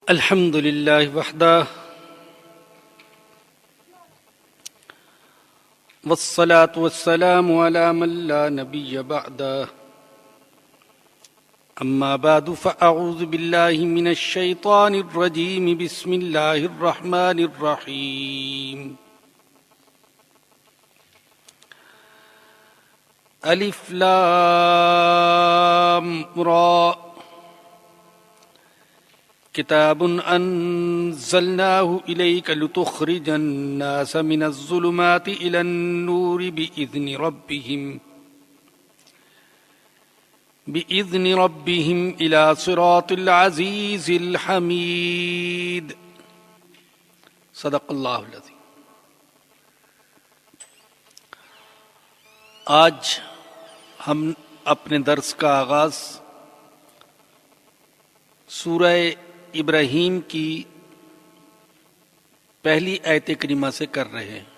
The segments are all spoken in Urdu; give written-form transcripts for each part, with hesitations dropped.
الحمد لله وحده والصلاة والسلام على من لا نبي بعده أما بعد فأعوذ بالله من الشيطان الرجيم بسم الله الرحمن الرحيم ألف لام را کتاب انزلناه الیک لتخرج الناس من الظلمات الى النور بإذن ربهم الى صراط العزیز الحمید۔ صدق اللہ العظیم۔ آج ہم اپنے درس کا آغاز سورہ ابراہیم کی پہلی آیت کریمہ سے کر رہے ہیں۔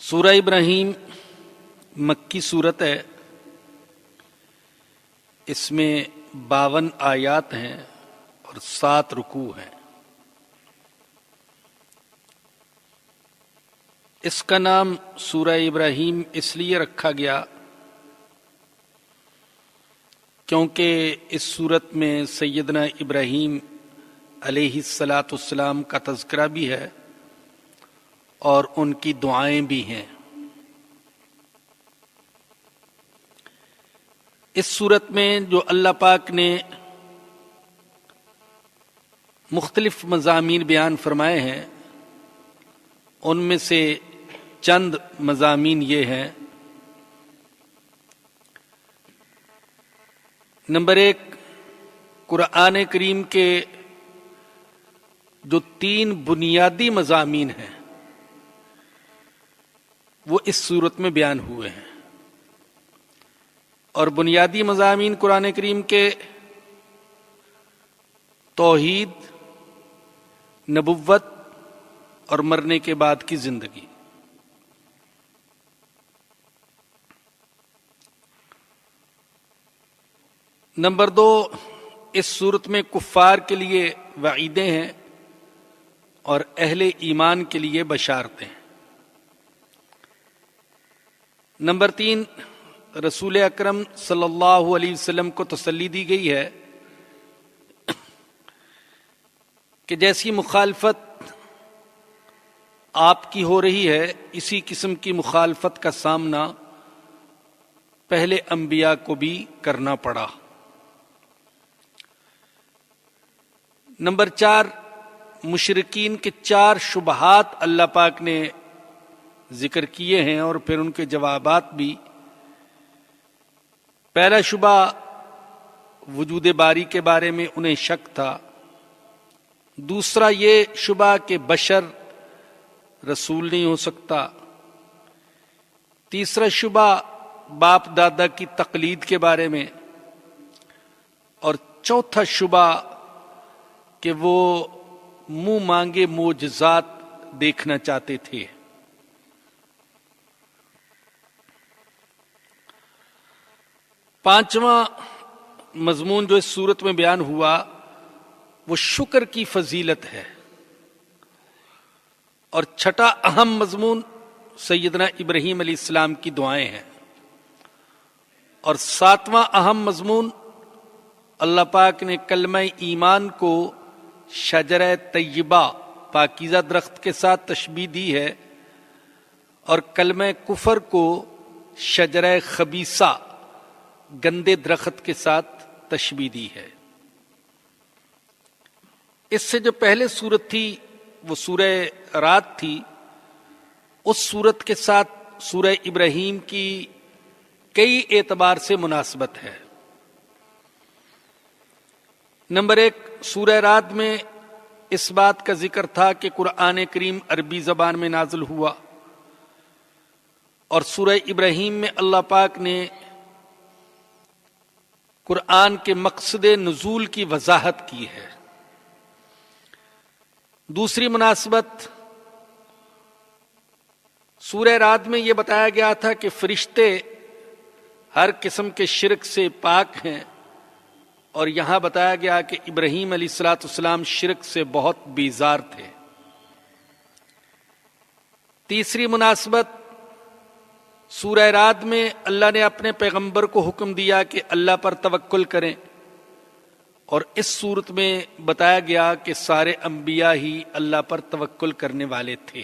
سورہ ابراہیم مکی سورت ہے، اس میں 52 آیات ہیں اور 7 رکوع ہیں۔ اس کا نام سورہ ابراہیم اس لیے رکھا گیا کیونکہ اس صورت میں سیدنا ابراہیم علیہ السلام کا تذکرہ بھی ہے اور ان کی دعائیں بھی ہیں۔ اس صورت میں جو اللہ پاک نے مختلف مضامین بیان فرمائے ہیں، ان میں سے چند مضامین یہ ہیں۔ نمبر 1، قرآن کریم کے جو 3 بنیادی مضامین ہیں وہ اس صورت میں بیان ہوئے ہیں، اور بنیادی مضامین قرآن کریم کے توحید، نبوت اور مرنے کے بعد کی زندگی۔ نمبر 2، اس صورت میں کفار کے لیے وعیدیں ہیں اور اہل ایمان کے لیے بشارتیں ہیں۔ نمبر 3، رسول اکرم صلی اللہ علیہ وسلم کو تسلی دی گئی ہے کہ جیسی مخالفت آپ کی ہو رہی ہے، اسی قسم کی مخالفت کا سامنا پہلے انبیاء کو بھی کرنا پڑا۔ نمبر 4، مشرکین کے 4 شبہات اللہ پاک نے ذکر کیے ہیں اور پھر ان کے جوابات بھی۔ پہلا شبہ وجود باری کے بارے میں انہیں شک تھا۔ دوسرا یہ شبہ کہ بشر رسول نہیں ہو سکتا۔ تیسرا شبہ باپ دادا کی تقلید کے بارے میں، اور چوتھا شبہ کہ وہ منہ مانگے معجزات دیکھنا چاہتے تھے۔ پانچواں مضمون جو اس صورت میں بیان ہوا وہ شکر کی فضیلت ہے، اور چھٹا اہم مضمون سیدنا ابراہیم علیہ السلام کی دعائیں ہیں، اور 7واں اہم مضمون اللہ پاک نے کلمہ ایمان کو شجرہ طیبہ پاکیزہ درخت کے ساتھ تشبیہ دی ہے، اور کلمہ کفر کو شجرہ خبیثہ گندے درخت کے ساتھ تشبیہ دی ہے۔ اس سے جو پہلے صورت تھی وہ سورہ رات تھی، اس صورت کے ساتھ سورہ ابراہیم کی کئی اعتبار سے مناسبت ہے۔ نمبر 1، سورہ رات میں اس بات کا ذکر تھا کہ قرآن کریم عربی زبان میں نازل ہوا، اور سورہ ابراہیم میں اللہ پاک نے قرآن کے مقصد نزول کی وضاحت کی ہے۔ دوسری مناسبت، سورہ رات میں یہ بتایا گیا تھا کہ فرشتے ہر قسم کے شرک سے پاک ہیں، اور یہاں بتایا گیا کہ ابراہیم علیہ الصلوۃ والسلام شرک سے بہت بیزار تھے۔ تیسری مناسبت، سورہ رعد میں اللہ نے اپنے پیغمبر کو حکم دیا کہ اللہ پر توکل کریں، اور اس صورت میں بتایا گیا کہ سارے انبیاء ہی اللہ پر توکل کرنے والے تھے۔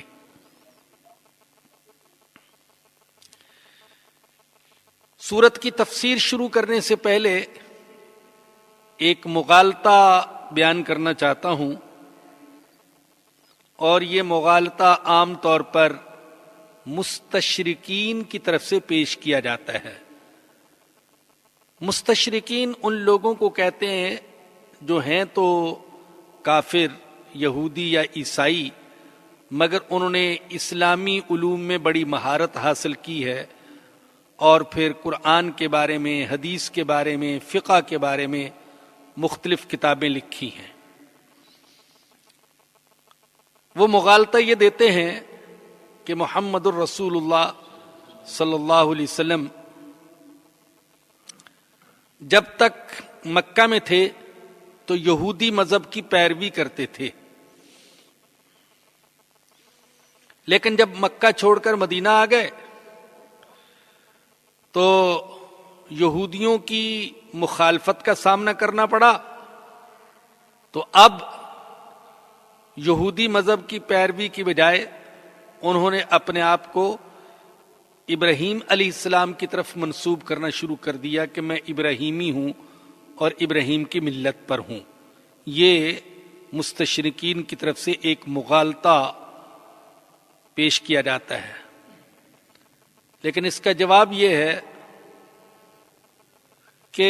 سورت کی تفسیر شروع کرنے سے پہلے ایک مغالطہ بیان کرنا چاہتا ہوں، اور یہ مغالطہ عام طور پر مستشرقین کی طرف سے پیش کیا جاتا ہے۔ مستشرقین ان لوگوں کو کہتے ہیں جو ہیں تو کافر، یہودی یا عیسائی، مگر انہوں نے اسلامی علوم میں بڑی مہارت حاصل کی ہے، اور پھر قرآن کے بارے میں، حدیث کے بارے میں، فقہ کے بارے میں مختلف کتابیں لکھی ہیں۔ وہ مغالطہ یہ دیتے ہیں کہ محمد الرسول اللہ صلی اللہ علیہ وسلم جب تک مکہ میں تھے تو یہودی مذہب کی پیروی کرتے تھے، لیکن جب مکہ چھوڑ کر مدینہ آ گئے تو یہودیوں کی مخالفت کا سامنا کرنا پڑا، تو اب یہودی مذہب کی پیروی کی بجائے انہوں نے اپنے آپ کو ابراہیم علیہ السلام کی طرف منسوب کرنا شروع کر دیا کہ میں ابراہیمی ہوں اور ابراہیم کی ملت پر ہوں۔ یہ مستشرقین کی طرف سے ایک مغالطہ پیش کیا جاتا ہے، لیکن اس کا جواب یہ ہے کہ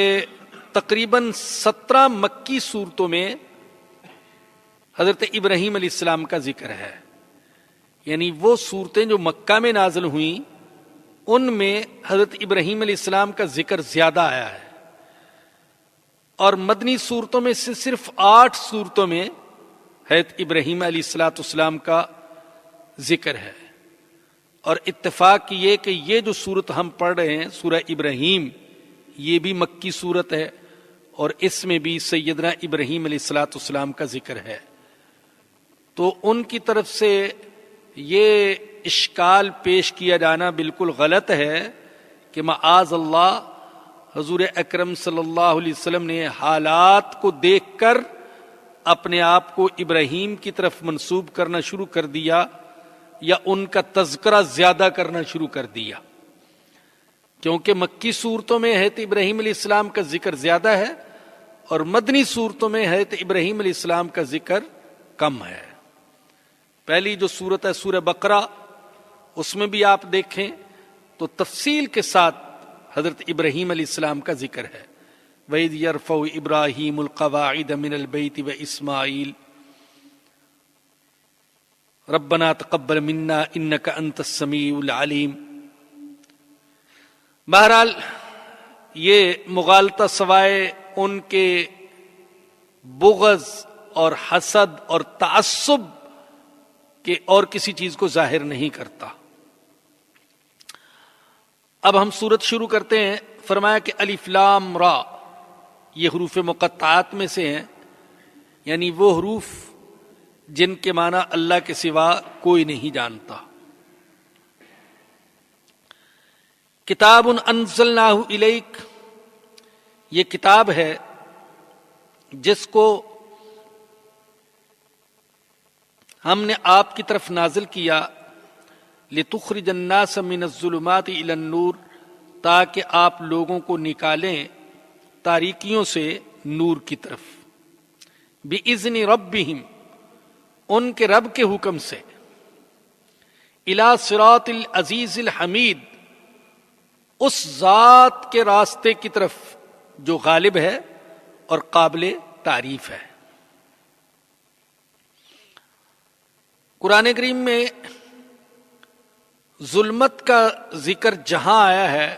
تقریباً 17 مکی صورتوں میں حضرت ابراہیم علیہ السلام کا ذکر ہے، یعنی وہ صورتیں جو مکہ میں نازل ہوئیں ان میں حضرت ابراہیم علیہ السلام کا ذکر زیادہ آیا ہے، اور مدنی صورتوں میں سے صرف 8 صورتوں میں حضرت ابراہیم علیہ الصلوۃ والسلام کا ذکر ہے۔ اور اتفاق یہ کہ یہ جو صورت ہم پڑھ رہے ہیں سورہ ابراہیم، یہ بھی مکی صورت ہے، اور اس میں بھی سیدنا ابراہیم علیہ الصلوۃ والسلام کا ذکر ہے۔ تو ان کی طرف سے یہ اشکال پیش کیا جانا بالکل غلط ہے کہ معاذ اللہ حضور اکرم صلی اللہ علیہ وسلم نے حالات کو دیکھ کر اپنے آپ کو ابراہیم کی طرف منسوب کرنا شروع کر دیا، یا ان کا تذکرہ زیادہ کرنا شروع کر دیا، کیونکہ مکی صورتوں میں حضرت ابراہیم علیہ السلام کا ذکر زیادہ ہے اور مدنی صورتوں میں حضرت ابراہیم علیہ السلام کا ذکر کم ہے۔ پہلی جو صورت ہے سورہ بقرہ، اس میں بھی آپ دیکھیں تو تفصیل کے ساتھ حضرت ابراہیم علیہ السلام کا ذکر ہے۔ وَإِذْ يَرْفَعُ إِبْرَاهِيمُ الْقَوَاعِدَ مِنَ الْبَيْتِ وَإِسْمَاعِيلُ رَبَّنَا تَقَبَّلْ مِنَّا إِنَّكَ أَنْتَ السَّمِيعُ الْعَلِيمُ۔ بہرحال یہ مغالطہ سوائے ان کے بغض اور حسد اور تعصب کے اور کسی چیز کو ظاہر نہیں کرتا۔ اب ہم سورت شروع کرتے ہیں۔ فرمایا کہ الف لام را، یہ حروف مقطعات میں سے ہیں، یعنی وہ حروف جن کے معنی اللہ کے سوا کوئی نہیں جانتا۔ کتاب انزلناہ الیک، یہ کتاب ہے جس کو ہم نے آپ کی طرف نازل کیا، لتخرج الناس من الظلمات الی النور، تاکہ آپ لوگوں کو نکالیں تاریکیوں سے نور کی طرف، بِإِذْنِ رَبِّهِمْ، ان کے رب کے حکم سے، الی صراط العزیز الحمید، اس ذات کے راستے کی طرف جو غالب ہے اور قابل تعریف ہے۔ قرآن کریم میں ظلمت کا ذکر جہاں آیا ہے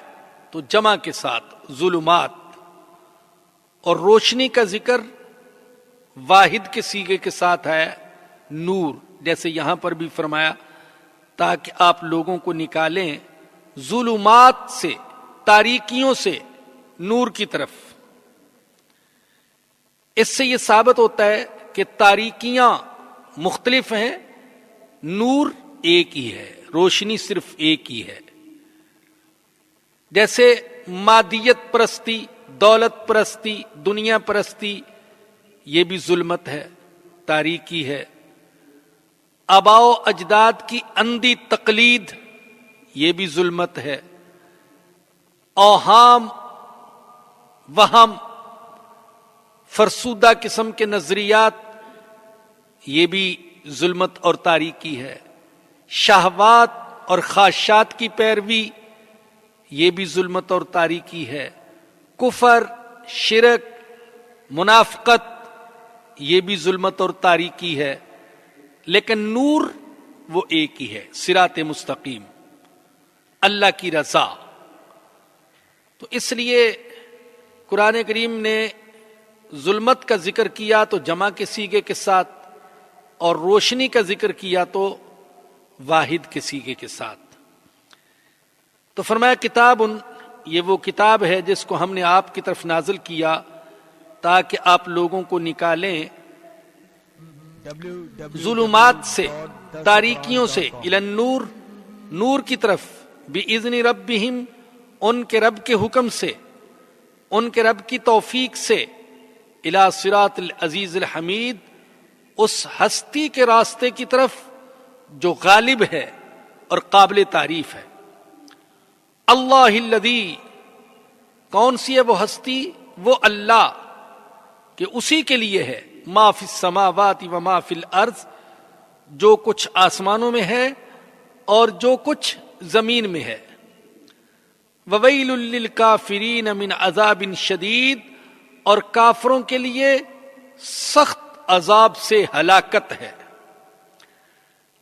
تو جمع کے ساتھ ظلمات، اور روشنی کا ذکر واحد کے صیغے کے ساتھ ہے نور، جیسے یہاں پر بھی فرمایا تاکہ آپ لوگوں کو نکالیں ظلمات سے، تاریکیوں سے نور کی طرف۔ اس سے یہ ثابت ہوتا ہے کہ تاریکیاں مختلف ہیں، نور ایک ہی ہے، روشنی صرف ایک ہی ہے۔ جیسے مادیت پرستی، دولت پرستی، دنیا پرستی، یہ بھی ظلمت ہے، تاریکی ہے۔ آباء و اجداد کی اندھی تقلید، یہ بھی ظلمت ہے۔ اوہام، وہم، فرسودہ قسم کے نظریات، یہ بھی ظلمت اور تاریکی ہے۔ شہوات اور خواہشات کی پیروی، یہ بھی ظلمت اور تاریکی ہے۔ کفر، شرک، منافقت، یہ بھی ظلمت اور تاریکی ہے۔ لیکن نور وہ ایک ہی ہے، صراط مستقیم، اللہ کی رضا۔ تو اس لیے قرآن کریم نے ظلمت کا ذکر کیا تو جمع کے صیغے کے ساتھ، اور روشنی کا ذکر کیا تو واحد کے صیغے کے ساتھ۔ تو فرمایا کتاب، یہ وہ کتاب ہے جس کو ہم نے آپ کی طرف نازل کیا تاکہ آپ لوگوں کو نکالیں ظلمات سے، تاریکیوں سے، الی النور، نور کی طرف، بِإِذْنِ رَبِّهِمْ، ان کے رب کے حکم سے، ان کے رب کی توفیق سے، الی صراط العزیز الحمید، اس ہستی کے راستے کی طرف جو غالب ہے اور قابل تعریف ہے۔ اللہ الذی، کون سی ہے وہ ہستی؟ وہ اللہ کہ اسی کے لیے ہے ما فی السماوات و ما فی الارض، جو کچھ آسمانوں میں ہے اور جو کچھ زمین میں ہے۔ وویل للکافرین من عذاب شدید، اور کافروں کے لیے سخت عذاب سے ہلاکت ہے۔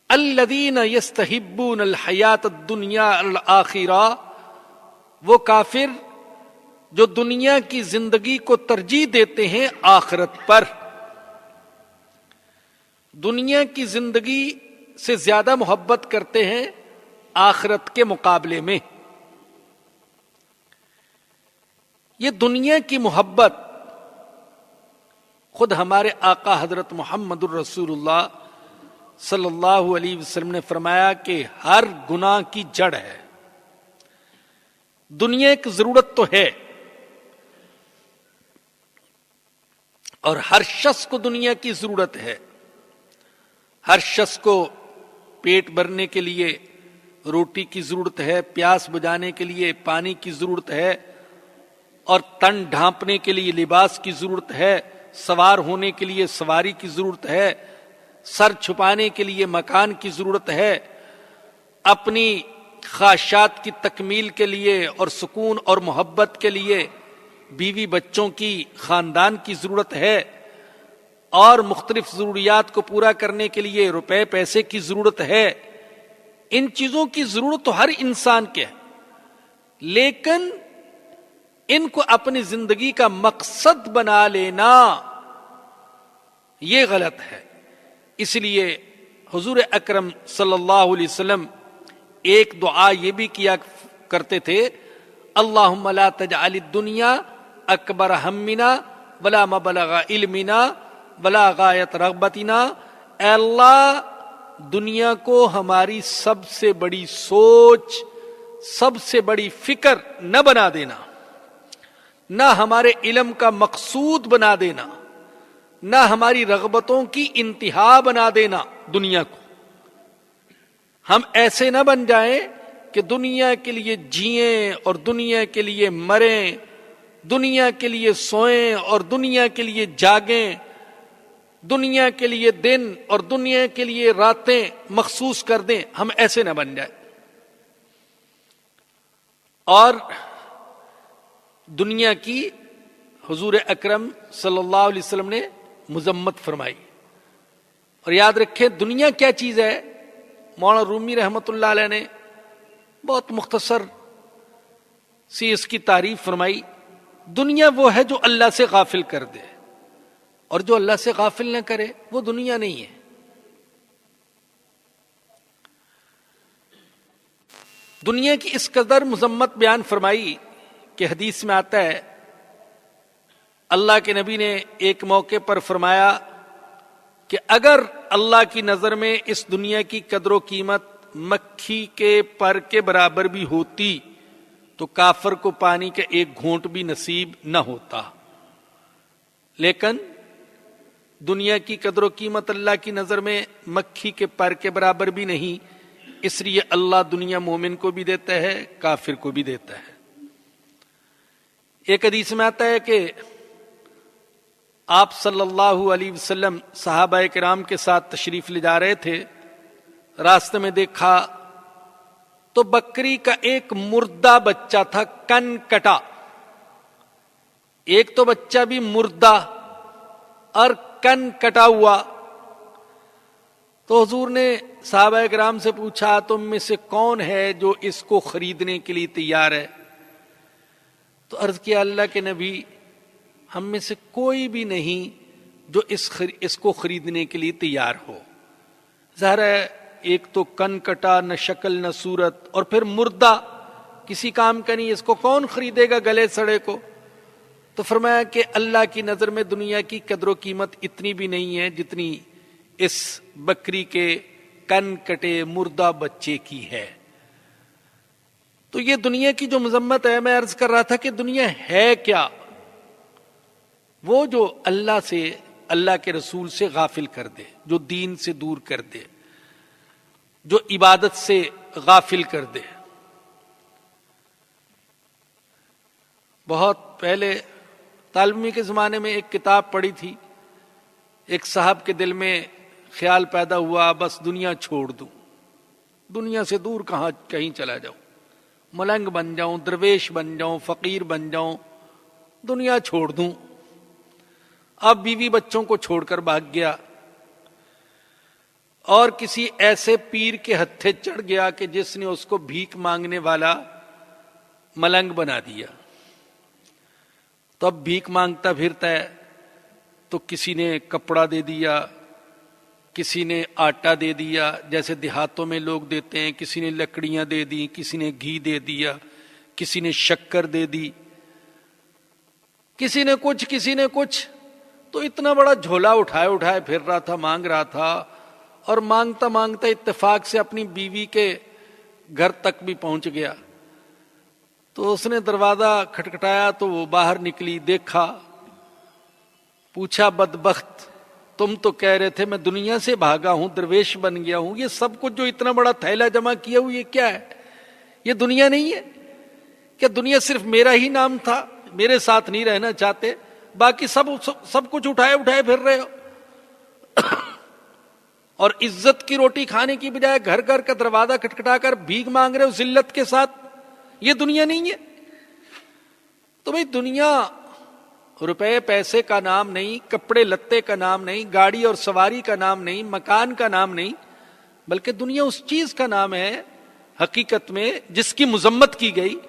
الذین یستحبون الحیات الدنیا الآخرہ، وہ کافر جو دنیا کی زندگی کو ترجیح دیتے ہیں آخرت پر، دنیا کی زندگی سے زیادہ محبت کرتے ہیں آخرت کے مقابلے میں۔ یہ دنیا کی محبت خود ہمارے آقا حضرت محمد الرسول اللہ صلی اللہ علیہ وسلم نے فرمایا کہ ہر گناہ کی جڑ ہے۔ دنیا ایک ضرورت تو ہے، اور ہر شخص کو دنیا کی ضرورت ہے۔ ہر شخص کو پیٹ بھرنے کے لیے روٹی کی ضرورت ہے، پیاس بجھانے کے لیے پانی کی ضرورت ہے، اور تن ڈھانپنے کے لیے لباس کی ضرورت ہے، سوار ہونے کے لیے سواری کی ضرورت ہے، سر چھپانے کے لیے مکان کی ضرورت ہے، اپنی خواہشات کی تکمیل کے لیے اور سکون اور محبت کے لیے بیوی بچوں کی، خاندان کی ضرورت ہے، اور مختلف ضروریات کو پورا کرنے کے لیے روپے پیسے کی ضرورت ہے۔ ان چیزوں کی ضرورت تو ہر انسان کے ہے، لیکن ان کو اپنی زندگی کا مقصد بنا لینا یہ غلط ہے۔ اس لیے حضور اکرم صلی اللہ علیہ وسلم ایک دعا یہ بھی کیا کرتے تھے، اللہم لا تجعل الدنیا اکبر ہمنا ولا مبلغ علمنا ولا غایت رغبتنا، اے اللہ دنیا کو ہماری سب سے بڑی سوچ، سب سے بڑی فکر نہ بنا دینا، نہ ہمارے علم کا مقصود بنا دینا، نہ ہماری رغبتوں کی انتہا بنا دینا دنیا کو۔ ہم ایسے نہ بن جائیں کہ دنیا کے لیے جئیں اور دنیا کے لیے مریں، دنیا کے لیے سوئیں اور دنیا کے لیے جاگیں، دنیا کے لیے دن اور دنیا کے لیے راتیں مخصوص کر دیں۔ ہم ایسے نہ بن جائیں، اور دنیا کی حضور اکرم صلی اللہ علیہ وسلم نے مذمت فرمائی۔ اور یاد رکھیں دنیا کیا چیز ہے، مولانا رومی رحمۃ اللہ علیہ نے بہت مختصر سی اس کی تعریف فرمائی۔ دنیا وہ ہے جو اللہ سے غافل کر دے، اور جو اللہ سے غافل نہ کرے وہ دنیا نہیں ہے۔ دنیا کی اس قدر مذمت بیان فرمائی کہ حدیث میں آتا ہے اللہ کے نبی نے ایک موقع پر فرمایا کہ اگر اللہ کی نظر میں اس دنیا کی قدر و قیمت مکھی کے پر کے برابر بھی ہوتی تو کافر کو پانی کا ایک گھونٹ بھی نصیب نہ ہوتا، لیکن دنیا کی قدر و قیمت اللہ کی نظر میں مکھی کے پر کے برابر بھی نہیں، اس لیے اللہ دنیا مومن کو بھی دیتا ہے، کافر کو بھی دیتا ہے۔ ایک حدیث میں آتا ہے کہ آپ صلی اللہ علیہ وسلم صحابہ کرام کے ساتھ تشریف لے جا رہے تھے، راستے میں دیکھا تو بکری کا ایک مردہ بچہ تھا، کن کٹا، ایک تو بچہ بھی مردہ اور کن کٹا ہوا۔ تو حضور نے صحابہ کرام سے پوچھا تم میں سے کون ہے جو اس کو خریدنے کے لیے تیار ہے؟ تو عرض کیا اللہ کے نبی ہم میں سے کوئی بھی نہیں جو اس کو خریدنے کے لیے تیار ہو۔ ظاہر ہے ایک تو کن کٹا، نہ شکل نہ صورت، اور پھر مردہ، کسی کام کا نہیں، اس کو کون خریدے گا گلے سڑے کو؟ تو فرمایا کہ اللہ کی نظر میں دنیا کی قدر و قیمت اتنی بھی نہیں ہے جتنی اس بکری کے کن کٹے مردہ بچے کی ہے۔ تو یہ دنیا کی جو مذمت ہے، میں عرض کر رہا تھا کہ دنیا ہے کیا؟ وہ جو اللہ سے، اللہ کے رسول سے غافل کر دے، جو دین سے دور کر دے، جو عبادت سے غافل کر دے۔ بہت پہلے طالب علمی کے زمانے میں ایک کتاب پڑھی تھی، ایک صاحب کے دل میں خیال پیدا ہوا بس دنیا چھوڑ دوں، دنیا سے دور کہیں چلا جاؤں، ملنگ بن جاؤں، درویش بن جاؤں، فقیر بن جاؤں، دنیا چھوڑ دوں۔ اب بیوی بچوں کو چھوڑ کر بھاگ گیا اور کسی ایسے پیر کے ہتھے چڑھ گیا کہ جس نے اس کو بھیک مانگنے والا ملنگ بنا دیا۔ تو اب بھیک مانگتا پھرتا ہے، تو کسی نے کپڑا دے دیا، کسی نے آٹا دے دیا جیسے دیہاتوں میں لوگ دیتے ہیں، کسی نے لکڑیاں دے دی، کسی نے گھی دے دیا، کسی نے شکر دے دی، کسی نے کچھ، تو اتنا بڑا جھولا اٹھائے پھر رہا تھا، مانگ رہا تھا، اور مانگتا مانگتا اتفاق سے اپنی بیوی کے گھر تک بھی پہنچ گیا۔ تو اس نے دروازہ کھٹکھٹایا تو وہ باہر نکلی، دیکھا، پوچھا بدبخت تم تو کہہ رہے تھے میں دنیا سے بھاگا ہوں، درویش بن گیا ہوں، یہ سب کچھ جو اتنا بڑا تھیلا جمع کیا ہوں یہ کیا ہے؟ یہ دنیا نہیں ہے کیا؟ دنیا صرف میرا ہی نام تھا، میرے ساتھ نہیں رہنا چاہتے، باقی سب کچھ اٹھائے پھر رہے ہو، اور عزت کی روٹی کھانے کی بجائے گھر گھر کا دروازہ کھٹکھٹا کر بھیک مانگ رہے ہو ذلت کے ساتھ۔ یہ دنیا نہیں ہے۔ تو بھئی دنیا روپے پیسے کا نام نہیں، کپڑے لتے کا نام نہیں، گاڑی اور سواری کا نام نہیں، مکان کا نام نہیں، بلکہ دنیا اس چیز کا نام ہے حقیقت میں جس کی مذمت کی گئی،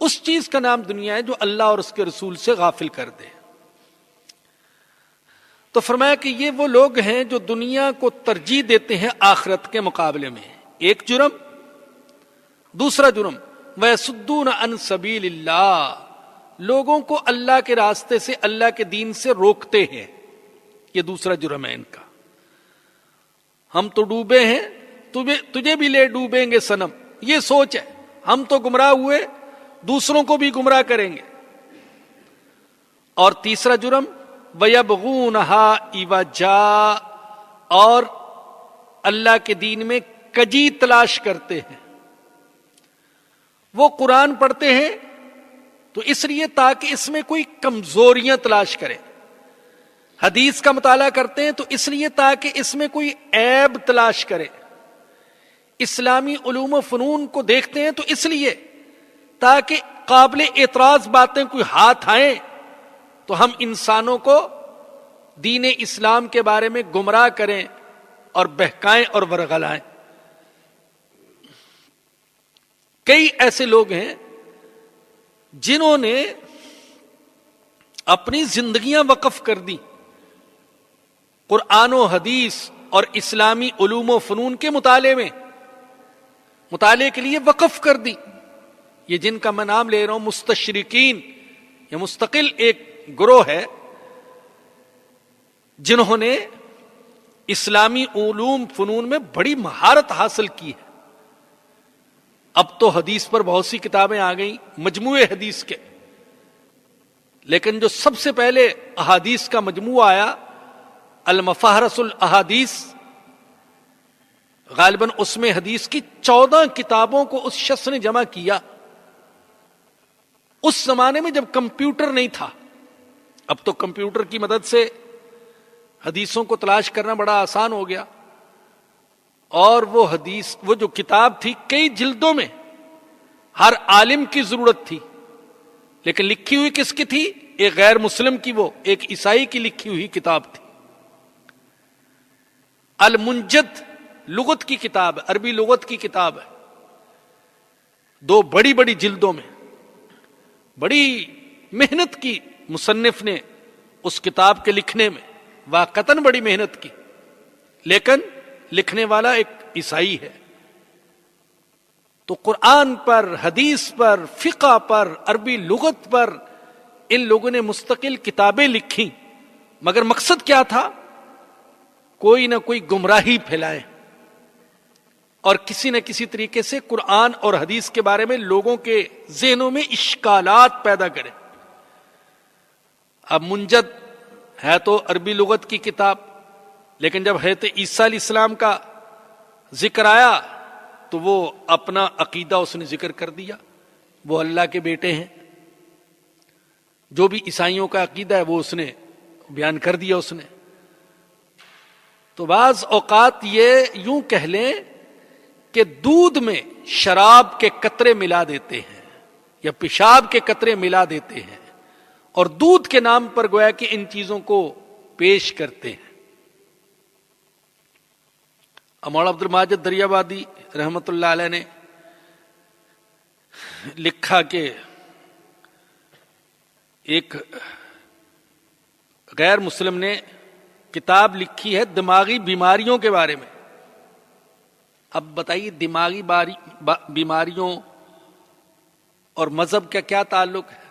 اس چیز کا نام دنیا ہے جو اللہ اور اس کے رسول سے غافل کر دے۔ تو فرمایا کہ یہ وہ لوگ ہیں جو دنیا کو ترجیح دیتے ہیں آخرت کے مقابلے میں۔ ایک جرم، دوسرا جرم وَيَصُدُّونَ عَن سَبِيلِ اللَّهِ، لوگوں کو اللہ کے راستے سے، اللہ کے دین سے روکتے ہیں، یہ دوسرا جرم ہے ان کا۔ ہم تو ڈوبے ہیں، تجھے بھی لے ڈوبیں گے صنم، یہ سوچ ہے، ہم تو گمراہ ہوئے، دوسروں کو بھی گمراہ کریں گے۔ اور تیسرا جرم وَيَبْغُونَهَا عِوَجًا، اور اللہ کے دین میں کجی تلاش کرتے ہیں۔ وہ قرآن پڑھتے ہیں تو اس لیے تاکہ اس میں کوئی کمزوریاں تلاش کریں، حدیث کا مطالعہ کرتے ہیں تو اس لیے تاکہ اس میں کوئی عیب تلاش کرے، اسلامی علوم و فنون کو دیکھتے ہیں تو اس لیے تاکہ قابل اعتراض باتیں کوئی ہاتھ آئیں تو ہم انسانوں کو دین اسلام کے بارے میں گمراہ کریں اور بہکائیں اور ورغلائیں۔ کئی ایسے لوگ ہیں جنہوں نے اپنی زندگیاں وقف کر دی قرآن و حدیث اور اسلامی علوم و فنون کے مطالعے کے لیے وقف کر دی۔ یہ جن کا میں نام لے رہا ہوں مستشرقین، یہ مستقل ایک گروہ ہے جنہوں نے اسلامی علوم فنون میں بڑی مہارت حاصل کی ہے. اب تو حدیث پر بہت سی کتابیں آ گئیں مجموعے حدیث کے، لیکن جو سب سے پہلے احادیث کا مجموعہ آیا المفاہرس الاحادیث، غالباً اس میں حدیث کی 14 کتابوں کو اس شخص نے جمع کیا. اس زمانے میں جب کمپیوٹر نہیں تھا، اب تو کمپیوٹر کی مدد سے حدیثوں کو تلاش کرنا بڑا آسان ہو گیا. اور وہ جو کتاب تھی کئی جلدوں میں، ہر عالم کی ضرورت تھی، لیکن لکھی ہوئی کس کی تھی؟ ایک غیر مسلم کی، وہ ایک عیسائی کی لکھی ہوئی کتاب تھی. المنجد لغت کی کتاب ہے، عربی لغت کی کتاب ہے، 2 بڑی بڑی جلدوں میں. بڑی محنت کی مصنف نے اس کتاب کے لکھنے میں، واقعتاً بڑی محنت کی، لیکن لکھنے والا ایک عیسائی ہے. تو قرآن پر، حدیث پر، فقہ پر، عربی لغت پر ان لوگوں نے مستقل کتابیں لکھی، مگر مقصد کیا تھا؟ کوئی نہ کوئی گمراہی پھیلائیں اور کسی نہ کسی طریقے سے قرآن اور حدیث کے بارے میں لوگوں کے ذہنوں میں اشکالات پیدا کریں. اب منجد ہے تو عربی لغت کی کتاب، لیکن جب حضرت عیسیٰ علیہ السلام کا ذکر آیا تو وہ اپنا عقیدہ اس نے ذکر کر دیا، وہ اللہ کے بیٹے ہیں. جو بھی عیسائیوں کا عقیدہ ہے وہ اس نے بیان کر دیا اس نے. تو بعض اوقات یہ یوں کہہ لیں کہ دودھ میں شراب کے قطرے ملا دیتے ہیں یا پیشاب کے قطرے ملا دیتے ہیں، اور دودھ کے نام پر گویا کہ ان چیزوں کو پیش کرتے ہیں. مولانا عبد الماجد دریابادی رحمت اللہ علیہ نے لکھا کہ ایک غیر مسلم نے کتاب لکھی ہے دماغی بیماریوں کے بارے میں. اب بتائیے دماغی بیماریوں اور مذہب کا کیا تعلق ہے؟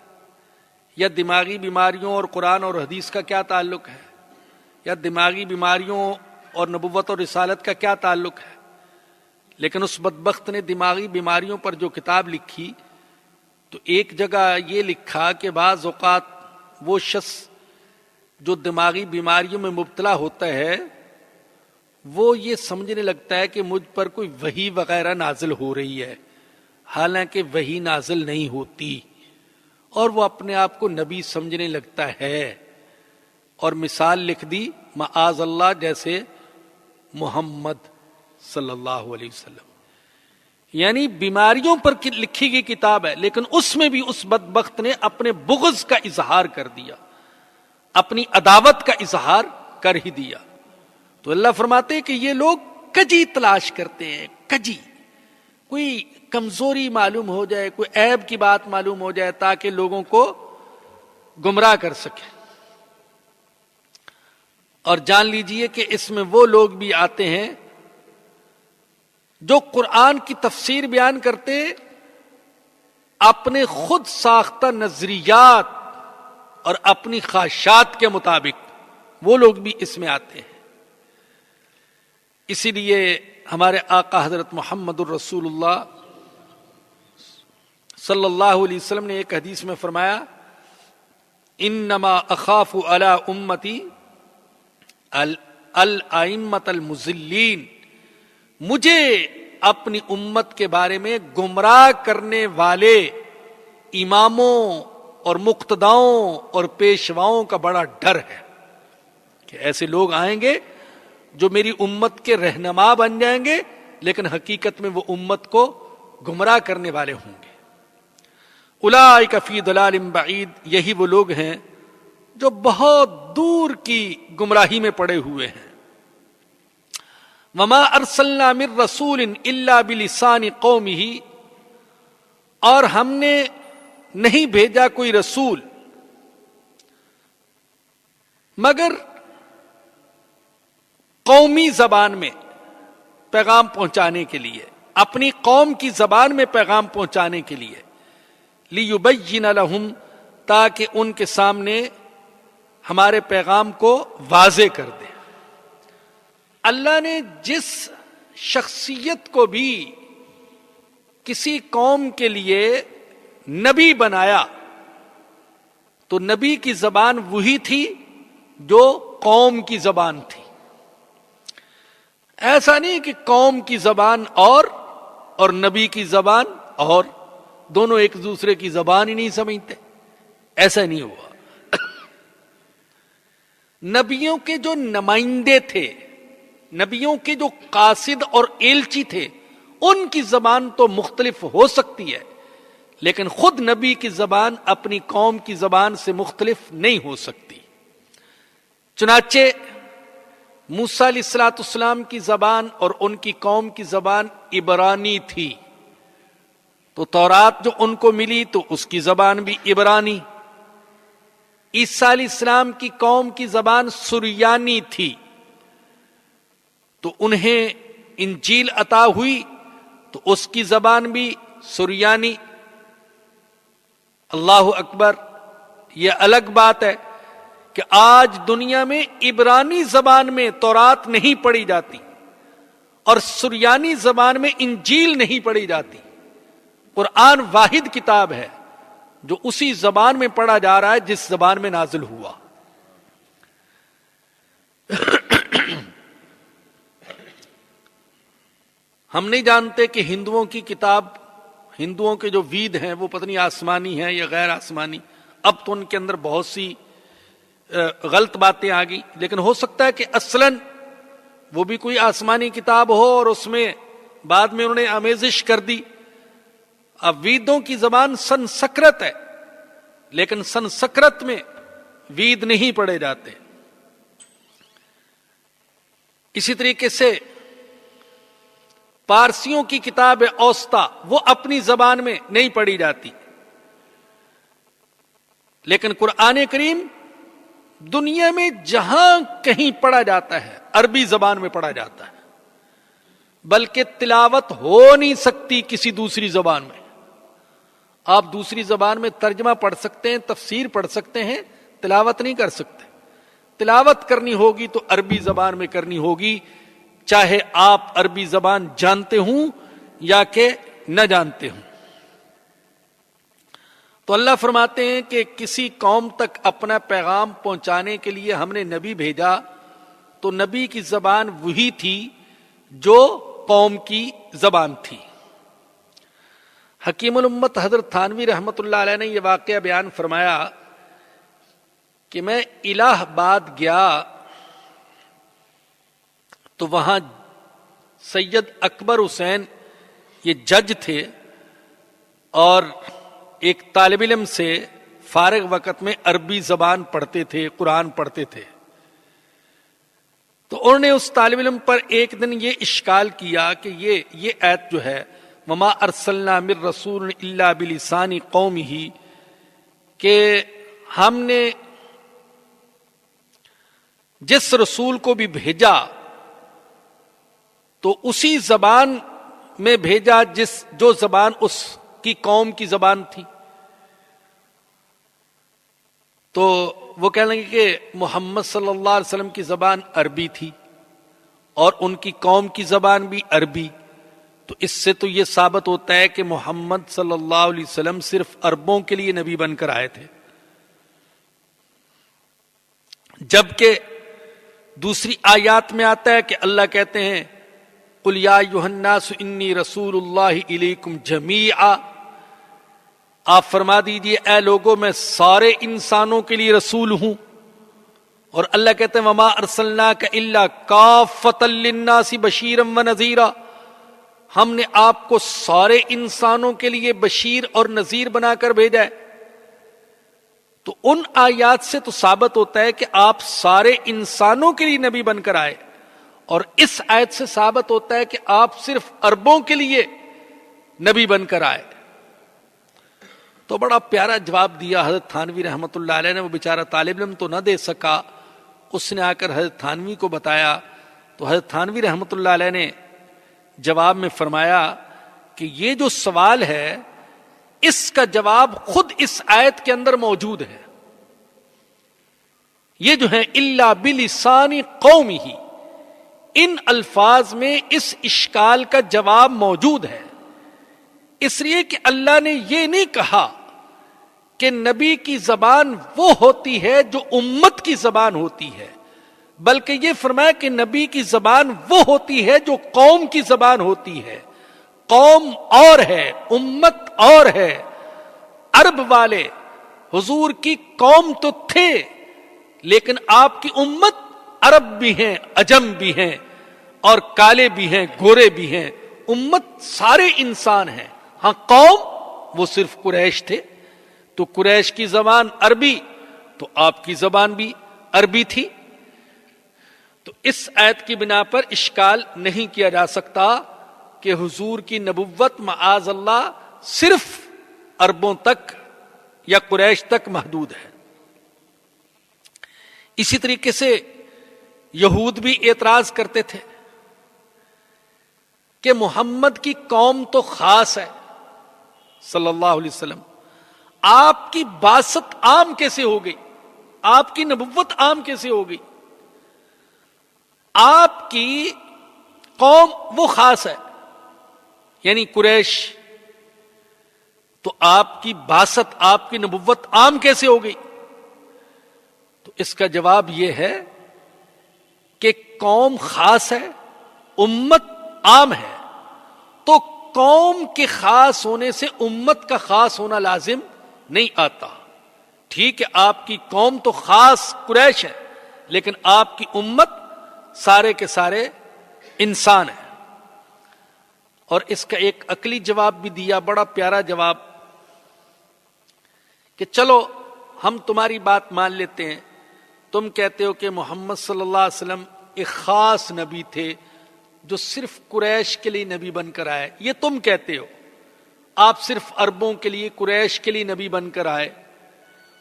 یا دماغی بیماریوں اور قرآن اور حدیث کا کیا تعلق ہے؟ یا دماغی بیماریوں اور نبوت اور رسالت کا کیا تعلق ہے؟ لیکن اس بدبخت نے دماغی بیماریوں پر جو کتاب لکھی تو ایک جگہ یہ لکھا کہ بعض اوقات وہ شخص جو دماغی بیماریوں میں مبتلا ہوتا ہے وہ یہ سمجھنے لگتا ہے کہ مجھ پر کوئی وحی وغیرہ نازل ہو رہی ہے، حالانکہ وحی نازل نہیں ہوتی، اور وہ اپنے آپ کو نبی سمجھنے لگتا ہے. اور مثال لکھ دی معاذ اللہ جیسے محمد صلی اللہ علیہ وسلم. یعنی بیماریوں پر لکھی گئی کتاب ہے، لیکن اس میں بھی اس بدبخت نے اپنے بغض کا اظہار کر دیا، اپنی عداوت کا اظہار کر ہی دیا. تو اللہ فرماتے ہیں کہ یہ لوگ کجی تلاش کرتے ہیں، کجی، کوئی کمزوری معلوم ہو جائے، کوئی عیب کی بات معلوم ہو جائے تاکہ لوگوں کو گمراہ کر سکے. اور جان لیجئے کہ اس میں وہ لوگ بھی آتے ہیں جو قرآن کی تفسیر بیان کرتے اپنے خود ساختہ نظریات اور اپنی خواہشات کے مطابق، وہ لوگ بھی اس میں آتے ہیں. اسی لیے ہمارے آقا حضرت محمد الرسول اللہ صلی اللہ علیہ وسلم نے ایک حدیث میں فرمایا انما اخاف علی امتی الائمۃ المضلین، مجھے اپنی امت کے بارے میں گمراہ کرنے والے اماموں اور مقتداؤں اور پیشواؤں کا بڑا ڈر ہے کہ ایسے لوگ آئیں گے جو میری امت کے رہنما بن جائیں گے لیکن حقیقت میں وہ امت کو گمراہ کرنے والے ہوں گے. اولئک فی ضلال بعید، یہی وہ لوگ ہیں جو بہت دور کی گمراہی میں پڑے ہوئے ہیں. وما ارسلنا من رسول الا بلسان قومہ، اور ہم نے نہیں بھیجا کوئی رسول مگر قومی زبان میں پیغام پہنچانے کے لیے، اپنی قوم کی زبان میں پیغام پہنچانے کے لیے. لِيُبَيِّنَ لَهُمْ، تاکہ ان کے سامنے ہمارے پیغام کو واضح کر دے۔ اللہ نے جس شخصیت کو بھی کسی قوم کے لیے نبی بنایا تو نبی کی زبان وہی تھی جو قوم کی زبان تھی۔ ایسا نہیں کہ قوم کی زبان اور نبی کی زبان اور، دونوں ایک دوسرے کی زبان ہی نہیں سمجھتے، ایسا نہیں ہوا۔ نبیوں کے جو نمائندے تھے، نبیوں کے جو قاصد اور ایلچی تھے، ان کی زبان تو مختلف ہو سکتی ہے، لیکن خود نبی کی زبان اپنی قوم کی زبان سے مختلف نہیں ہو سکتی۔ چنانچہ موسیٰ علیہ الصلوۃ والسلام کی زبان اور ان کی قوم کی زبان عبرانی تھی، تو تورات جو ان کو ملی تو اس کی زبان بھی عبرانی۔ عیسیٰ علیہ السلام کی قوم کی زبان سریانی تھی، تو انہیں انجیل عطا ہوئی تو اس کی زبان بھی سریانی۔ اللہ اکبر، یہ الگ بات ہے کہ آج دنیا میں عبرانی زبان میں تورات نہیں پڑھی جاتی اور سریانی زبان میں انجیل نہیں پڑھی جاتی۔ قرآن واحد کتاب ہے جو اسی زبان میں پڑھا جا رہا ہے جس زبان میں نازل ہوا۔ ہم نہیں جانتے کہ ہندوؤں کی کتاب، ہندوؤں کے جو وید ہیں وہ پتہ نہیں آسمانی ہیں یا غیر آسمانی، اب تو ان کے اندر بہت سی غلط باتیں آ گئی، لیکن ہو سکتا ہے کہ اصلاً وہ بھی کوئی آسمانی کتاب ہو اور اس میں بعد میں انہوں نے آمیزش کر دی۔ اب ویدوں کی زبان سنسکرت ہے، لیکن سنسکرت میں وید نہیں پڑھے جاتے۔ اسی طریقے سے پارسیوں کی کتاب اوستا وہ اپنی زبان میں نہیں پڑھی جاتی، لیکن قرآن کریم دنیا میں جہاں کہیں پڑھا جاتا ہے عربی زبان میں پڑھا جاتا ہے، بلکہ تلاوت ہو نہیں سکتی کسی دوسری زبان میں۔ آپ دوسری زبان میں ترجمہ پڑھ سکتے ہیں، تفسیر پڑھ سکتے ہیں، تلاوت نہیں کر سکتے۔ تلاوت کرنی ہوگی تو عربی زبان میں کرنی ہوگی، چاہے آپ عربی زبان جانتے ہوں یا کہ نہ جانتے ہوں۔ تو اللہ فرماتے ہیں کہ کسی قوم تک اپنا پیغام پہنچانے کے لیے ہم نے نبی بھیجا تو نبی کی زبان وہی تھی جو قوم کی زبان تھی۔ حکیم الامت حضرت تھانوی رحمۃ اللہ علیہ نے یہ واقعہ بیان فرمایا کہ میں الہ آباد گیا تو وہاں سید اکبر حسین یہ جج تھے اور ایک طالب علم سے فارغ وقت میں عربی زبان پڑھتے تھے، قرآن پڑھتے تھے۔ تو انہوں نے اس طالب علم پر ایک دن یہ اشکال کیا کہ یہ آیت جو ہے وَمَا أَرْسَلْنَا مِن رَّسُولٍ إِلَّا بِلِسَانِ قَوْمِهِ، کہ ہم نے جس رسول کو بھی بھیجا تو اسی زبان میں بھیجا جو زبان اس کی قوم کی زبان تھی۔ تو وہ کہنے لگے کہ محمد صلی اللہ علیہ وسلم کی زبان عربی تھی اور ان کی قوم کی زبان بھی عربی، تو اس سے تو یہ ثابت ہوتا ہے کہ محمد صلی اللہ علیہ وسلم صرف عربوں کے لیے نبی بن کر آئے تھے، جبکہ دوسری آیات میں آتا ہے کہ اللہ کہتے ہیں قُلْ يَا أَيُّهَا النَّاسُ إِنِّي رَسُولُ اللَّهِ إِلَيْكُمْ جَمِيعًا، آپ فرما دیجئے اے لوگو میں سارے انسانوں کے لیے رسول ہوں۔ اور اللہ کہتے ہیں وَمَا أَرْسَلْنَاكَ إِلَّا كَافَّةً لِلنَّاسِ بَشِيرًا وَنَذِيرًا، ہم نے آپ کو سارے انسانوں کے لیے بشیر اور نذیر بنا کر بھیجا ہے۔ تو ان آیات سے تو ثابت ہوتا ہے کہ آپ سارے انسانوں کے لیے نبی بن کر آئے، اور اس آیت سے ثابت ہوتا ہے کہ آپ صرف عربوں کے لیے نبی بن کر آئے۔ تو بڑا پیارا جواب دیا حضرت تھانوی رحمۃ اللہ علیہ نے، وہ بیچارہ طالب علم تو نہ دے سکا، اس نے آ کر حضرت تھانوی کو بتایا، تو حضرت تھانوی رحمۃ اللہ علیہ نے جواب میں فرمایا کہ یہ جو سوال ہے اس کا جواب خود اس آیت کے اندر موجود ہے۔ یہ جو ہے الا بلسان قومہ، ان الفاظ میں اس اشکال کا جواب موجود ہے، اس لیے کہ اللہ نے یہ نہیں کہا کہ نبی کی زبان وہ ہوتی ہے جو امت کی زبان ہوتی ہے، بلکہ یہ فرمایا کہ نبی کی زبان وہ ہوتی ہے جو قوم کی زبان ہوتی ہے۔ قوم اور ہے، امت اور ہے۔ عرب والے حضور کی قوم تو تھے، لیکن آپ کی امت عرب بھی ہیں، عجم بھی ہیں، اور کالے بھی ہیں، گورے بھی ہیں۔ امت سارے انسان ہیں۔ ہاں قوم وہ صرف قریش تھے، تو قریش کی زبان عربی، تو آپ کی زبان بھی عربی تھی۔ تو اس آیت کی بنا پر اشکال نہیں کیا جا سکتا کہ حضور کی نبوت معاذ اللہ صرف عربوں تک یا قریش تک محدود ہے۔ اسی طریقے سے یہود بھی اعتراض کرتے تھے کہ محمد کی قوم تو خاص ہے صلی اللہ علیہ وسلم، آپ کی بعثت عام کیسے ہو گئی، آپ کی نبوت عام کیسے ہو گئی، آپ کی قوم وہ خاص ہے یعنی قریش، تو آپ کی بعثت، آپ کی نبوت عام کیسے ہو گئی؟ تو اس کا جواب یہ ہے کہ قوم خاص ہے، امت عام ہے، تو قوم کے خاص ہونے سے امت کا خاص ہونا لازم نہیں آتا۔ ٹھیک ہے، آپ کی قوم تو خاص قریش ہے، لیکن آپ کی امت سارے کے سارے انسان ہیں۔ اور اس کا ایک عقلی جواب بھی دیا، بڑا پیارا جواب، کہ چلو ہم تمہاری بات مان لیتے ہیں، تم کہتے ہو کہ محمد صلی اللہ علیہ وسلم ایک خاص نبی تھے جو صرف قریش کے لیے نبی بن کر آئے، یہ تم کہتے ہو، آپ صرف عربوں کے لیے، قریش کے لیے نبی بن کر آئے،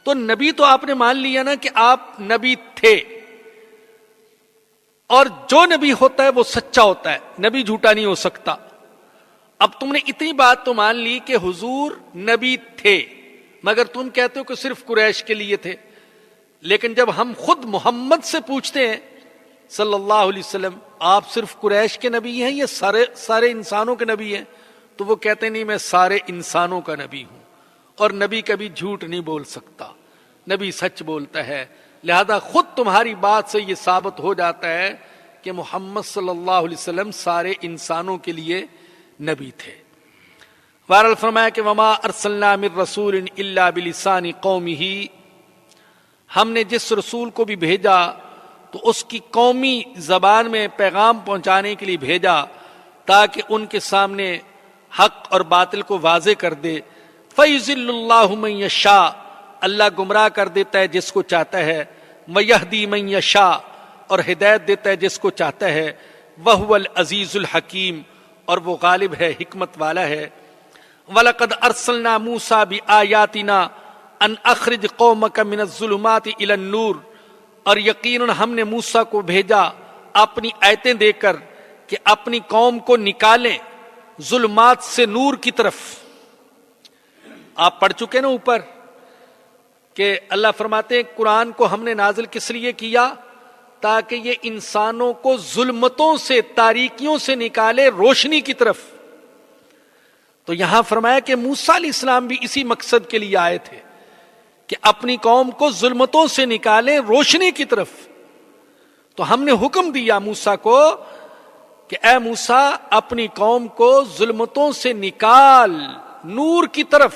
تو نبی تو آپ نے مان لیا نا کہ آپ نبی تھے، اور جو نبی ہوتا ہے وہ سچا ہوتا ہے، نبی جھوٹا نہیں ہو سکتا۔ اب تم نے اتنی بات تو مان لی کہ حضور نبی تھے، مگر تم کہتے ہو کہ صرف قریش کے لیے تھے، لیکن جب ہم خود محمد سے پوچھتے ہیں صلی اللہ علیہ وسلم، آپ صرف قریش کے نبی ہیں یا سارے انسانوں کے نبی ہیں؟ تو وہ کہتے ہیں نہیں، میں سارے انسانوں کا نبی ہوں، اور نبی کبھی جھوٹ نہیں بول سکتا، نبی سچ بولتا ہے۔ لہذا خود تمہاری بات سے یہ ثابت ہو جاتا ہے کہ محمد صلی اللہ علیہ وسلم سارے انسانوں کے لیے نبی تھے۔ بہرحال فرمایا کہ وما ارسلنا من رسول الا بلسان قومہ، ہم نے جس رسول کو بھی بھیجا تو اس کی قومی زبان میں پیغام پہنچانے کے لیے بھیجا، تاکہ ان کے سامنے حق اور باطل کو واضح کر دے۔ فَيُضِلُّ اللَّهُ مَن يَشَاءُ، اللہ گمراہ کر دیتا ہے جس کو چاہتا ہے، وَيَهْدِي مَن يَشَاءُ، اور ہدایت دیتا ہے جس کو چاہتا ہے، وَهُوَ الْعَزِيزُ الْحَكِيمُ، اور وہ غالب ہے، حکمت والا ہے۔ وَلَقَدْ أَرْسَلْنَا مُوسَىٰ بِآيَاتِنَا أَنْ أَخْرِجْ قَوْمَكَ مِنَ الظُّلُمَاتِ إِلَى النُّورِ، اور یقیناً ہم نے موسیٰ کو بھیجا اپنی آیتیں دے کر کہ اپنی قوم کو نکالیں ظلمات سے نور کی طرف۔ آپ پڑھ چکے نا اوپر کہ اللہ فرماتے ہیں قرآن کو ہم نے نازل کس لیے کیا؟ تاکہ یہ انسانوں کو ظلمتوں سے، تاریکیوں سے نکالے روشنی کی طرف۔ تو یہاں فرمایا کہ موسیٰ علیہ السلام بھی اسی مقصد کے لیے آئے تھے کہ اپنی قوم کو ظلمتوں سے نکالیں روشنی کی طرف۔ تو ہم نے حکم دیا موسیٰ کو کہ اے موسیٰ، اپنی قوم کو ظلمتوں سے نکال نور کی طرف،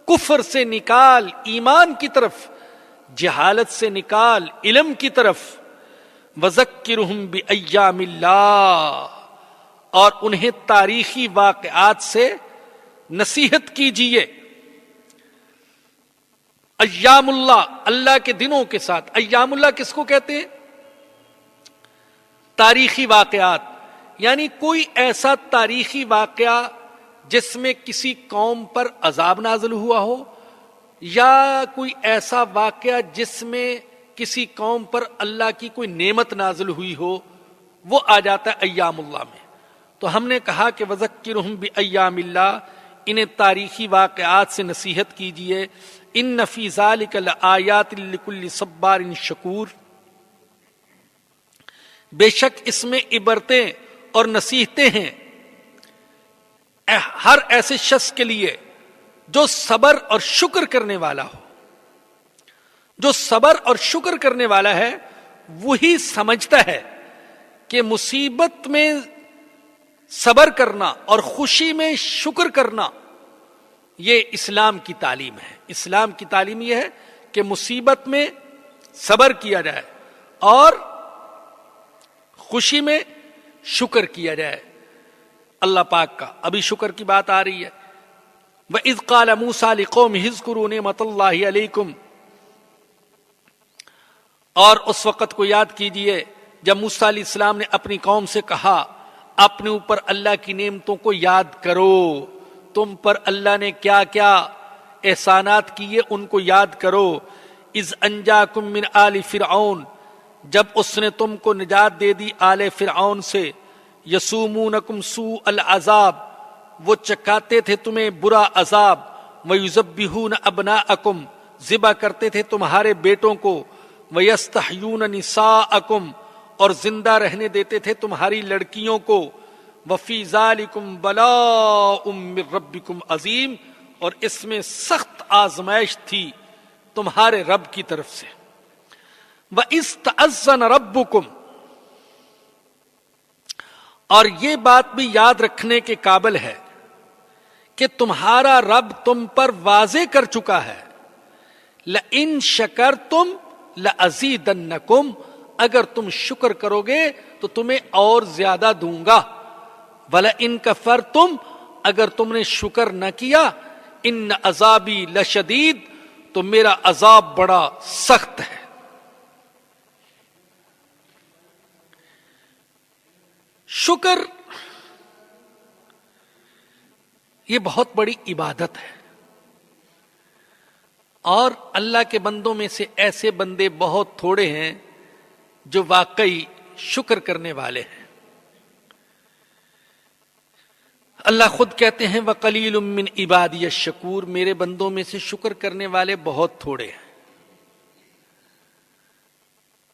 کفر سے نکال ایمان کی طرف، جہالت سے نکال علم کی طرف۔ وَذَكِّرْهُمْ بِأَيَّامِ اللَّهِ، اور انہیں تاریخی واقعات سے نصیحت کیجیے۔ ایام اللہ، اللہ کے دنوں کے ساتھ۔ ایام اللہ کس کو کہتے ہیں؟ تاریخی واقعات، یعنی کوئی ایسا تاریخی واقعہ جس میں کسی قوم پر عذاب نازل ہوا ہو، یا کوئی ایسا واقعہ جس میں کسی قوم پر اللہ کی کوئی نعمت نازل ہوئی ہو، وہ آ جاتا ہے ایام اللہ میں۔ تو ہم نے کہا کہ وَذَكِّرْهُمْ بِأَيَّامِ اللَّهِ، انہیں تاریخی واقعات سے نصیحت کیجیے۔ ان فی ذلک لآیات لکل صبار شکور، بے شک اس میں عبرتیں اور نصیحتیں ہیں ہر ایسے شخص کے لیے جو صبر اور شکر کرنے والا ہو۔ جو صبر اور شکر کرنے والا ہے وہی سمجھتا ہے کہ مصیبت میں صبر کرنا اور خوشی میں شکر کرنا یہ اسلام کی تعلیم ہے۔ اسلام کی تعلیم یہ ہے کہ مصیبت میں صبر کیا جائے اور خوشی میں شکر کیا جائے۔ اللہ پاک کا ابھی شکر کی بات آ رہی ہے۔ وَإِذْ قَالَ مُوسَىٰ لِقَوْمِهِ اذْكُرُوا نِعْمَتَ اللَّهِ عَلَيْكُمْ، اور اس وقت کو یاد کیجئے جب موسیٰ علیہ السلام نے اپنی قوم سے کہا اپنے اوپر اللہ کی نعمتوں کو یاد کرو، تم پر اللہ نے کیا کیا احسانات کیے ان کو یاد کرو۔ اذ انجاکم من آل فرعون، جب اس نے تم کو نجات دے دی آل فرعون سے، یسومونکم سوء العذاب، وہ چکاتے تھے تمہیں برا عذاب، ویذبحون ابناءکم، ذبح کرتے تھے تمہارے بیٹوں کو، ویستحیون نساءکم، اور زندہ رہنے دیتے تھے تمہاری لڑکیوں کو، وفی ذالکم بلاء من ربکم عظیم، اور اس میں سخت آزمائش تھی تمہارے رب کی طرف سے۔ وَإِذْ تَأَذَّنَ رَبُّكُمْ، اور یہ بات بھی یاد رکھنے کے قابل ہے کہ تمہارا رب تم پر واضح کر چکا ہے، لَإِن شَكَرْتُمْ لَأَزِيدَنَّكُمْ، اگر تم شکر کرو گے تو تمہیں اور زیادہ دوں گا، وَلَئِن كَفَرْتُمْ، اگر تم نے شکر نہ کیا، ان عذابی لشدید، تو میرا عذاب بڑا سخت ہے۔ شکر یہ بہت بڑی عبادت ہے، اور اللہ کے بندوں میں سے ایسے بندے بہت تھوڑے ہیں جو واقعی شکر کرنے والے ہیں۔ اللہ خود کہتے ہیں وَقَلِيلٌ مِّنْ عِبَادِيَ الشَّكُورُ، میرے بندوں میں سے شکر کرنے والے بہت تھوڑے ہیں۔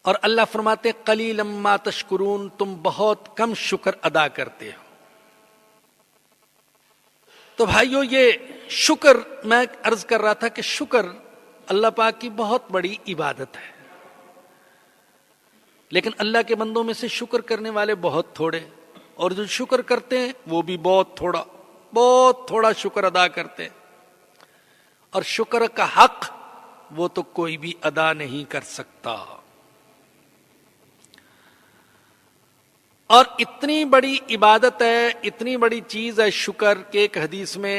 اور اللہ فرماتے قَلِيلًا مَّا تَشْكُرُونَ، تم بہت کم شکر ادا کرتے ہو۔ تو بھائیو، یہ شکر میں عرض کر رہا تھا کہ شکر اللہ پاک کی بہت بڑی عبادت ہے، لیکن اللہ کے بندوں میں سے شکر کرنے والے بہت تھوڑے، اور جو شکر کرتے ہیں وہ بھی بہت تھوڑا شکر ادا کرتے ہیں، اور شکر کا حق وہ تو کوئی بھی ادا نہیں کر سکتا۔ اور اتنی بڑی عبادت ہے، اتنی بڑی چیز ہے شکر، کہ ایک حدیث میں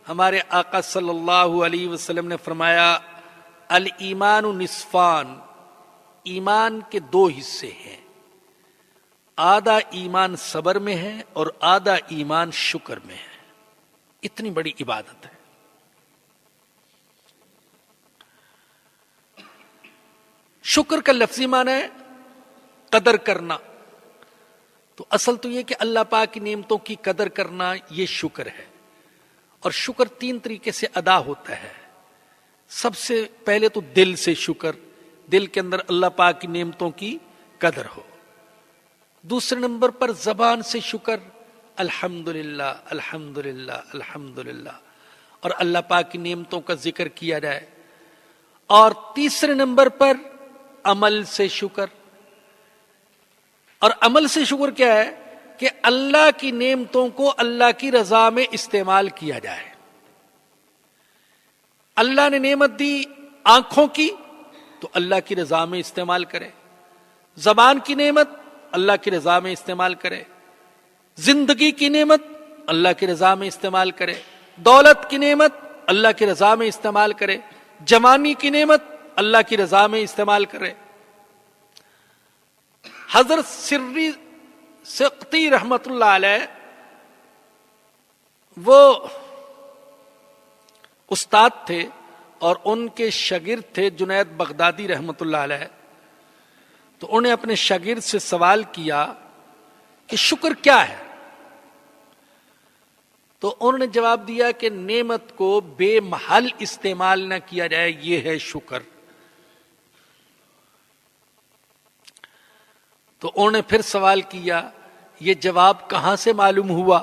ہمارے آقا صلی اللہ علیہ وسلم نے فرمایا الایمان نصفان، ایمان کے دو حصے ہیں، آدھا ایمان صبر میں ہے اور آدھا ایمان شکر میں ہے۔ اتنی بڑی عبادت ہے۔ شکر کا لفظی معنی ہے قدر کرنا، تو اصل تو یہ کہ اللہ پاک کی نعمتوں کی قدر کرنا یہ شکر ہے۔ اور شکر تین طریقے سے ادا ہوتا ہے۔ سب سے پہلے تو دل سے شکر، دل کے اندر اللہ پاک کی نعمتوں کی قدر ہو۔ دوسرے نمبر پر زبان سے شکر، الحمدللہ الحمدللہ الحمدللہ، اور اللہ پاک کی نعمتوں کا ذکر کیا جائے۔ اور تیسرے نمبر پر عمل سے شکر، اور عمل سے شکر کیا ہے کہ اللہ کی نعمتوں کو اللہ کی رضا میں استعمال کیا جائے۔ اللہ نے نعمت دی آنکھوں کی تو اللہ کی رضا میں استعمال کرے، زبان کی نعمت اللہ کی رضا میں استعمال کرے، زندگی کی نعمت اللہ کی رضا میں استعمال کرے، دولت کی نعمت اللہ کی رضا میں استعمال کرے، جوانی کی نعمت اللہ کی رضا میں استعمال کرے۔ حضرت سری سقطی رحمت اللہ علیہ وہ استاد تھے اور ان کے شاگرد تھے جنید بغدادی رحمت اللہ علیہ۔ تو انہیں اپنے شاگرد سے سوال کیا کہ شکر کیا ہے؟ تو انہوں نے جواب دیا کہ نعمت کو بے محل استعمال نہ کیا جائے، یہ ہے شکر۔ تو انہوں نے پھر سوال کیا یہ جواب کہاں سے معلوم ہوا؟